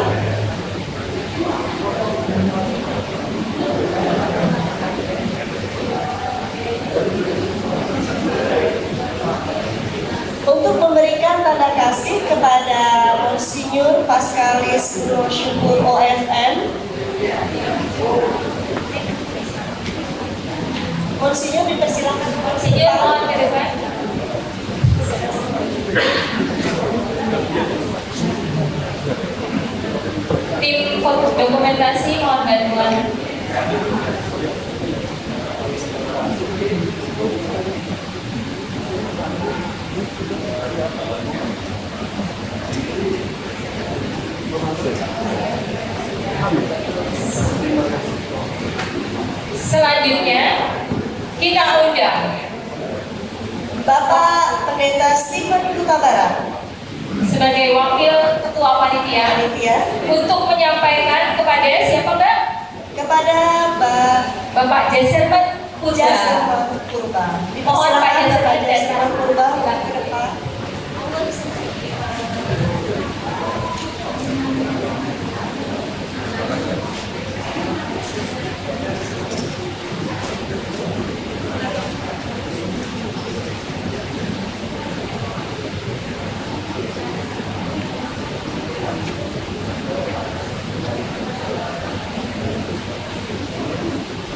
Untuk memberikan tanda kasih kepada Monsinyur Paskalis Nur Syukur OFM. Monsinyur dipersilakan. Monsinyur mohon ke depan. Tim foto dokumentasi mohon bantuan. Selanjutnya kita undang Bapak Pendeta Stephen Huta Barat sebagai Wakil Ketua Panitia untuk menyampaikan kepada siapa Mbak? kepada Bapak Jaserman Purba. Jaserman Purba. Mohon Pak Jaserman dan Jaserman Purba ke depan.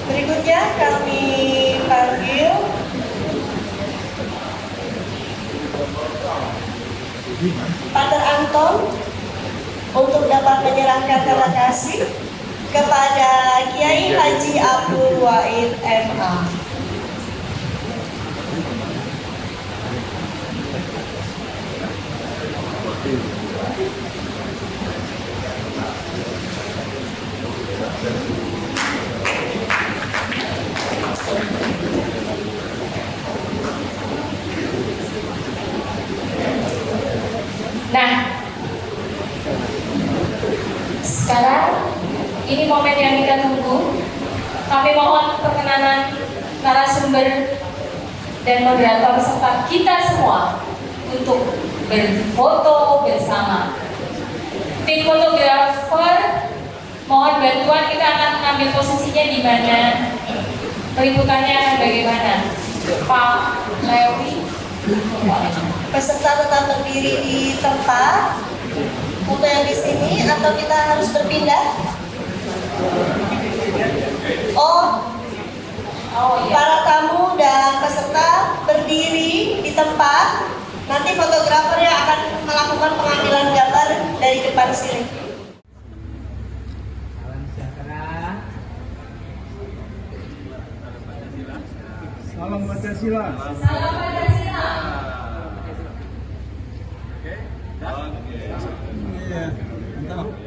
Berikutnya kami panggil Pater Anton untuk dapat menyerahkan tanda kasih kepada Kiai Haji Abdul Wahid MA. Nah, sekarang ini momen yang kita tunggu. Kami mohon perkenanan narasumber dan moderator serta kita semua untuk berfoto bersama. Tim fotografer, mohon bantuan, kita akan mengambil posisinya di mana, peliputannya akan bagaimana. Pak Lewi. Peserta tetap berdiri di tempat foto yang di sini atau kita harus berpindah? Oh iya. Para tamu dan peserta berdiri di tempat. Nanti fotografer yang akan melakukan pengambilan gambar dari depan sini. Salam Pancasila. Salam Pancasila. Iya, mantap.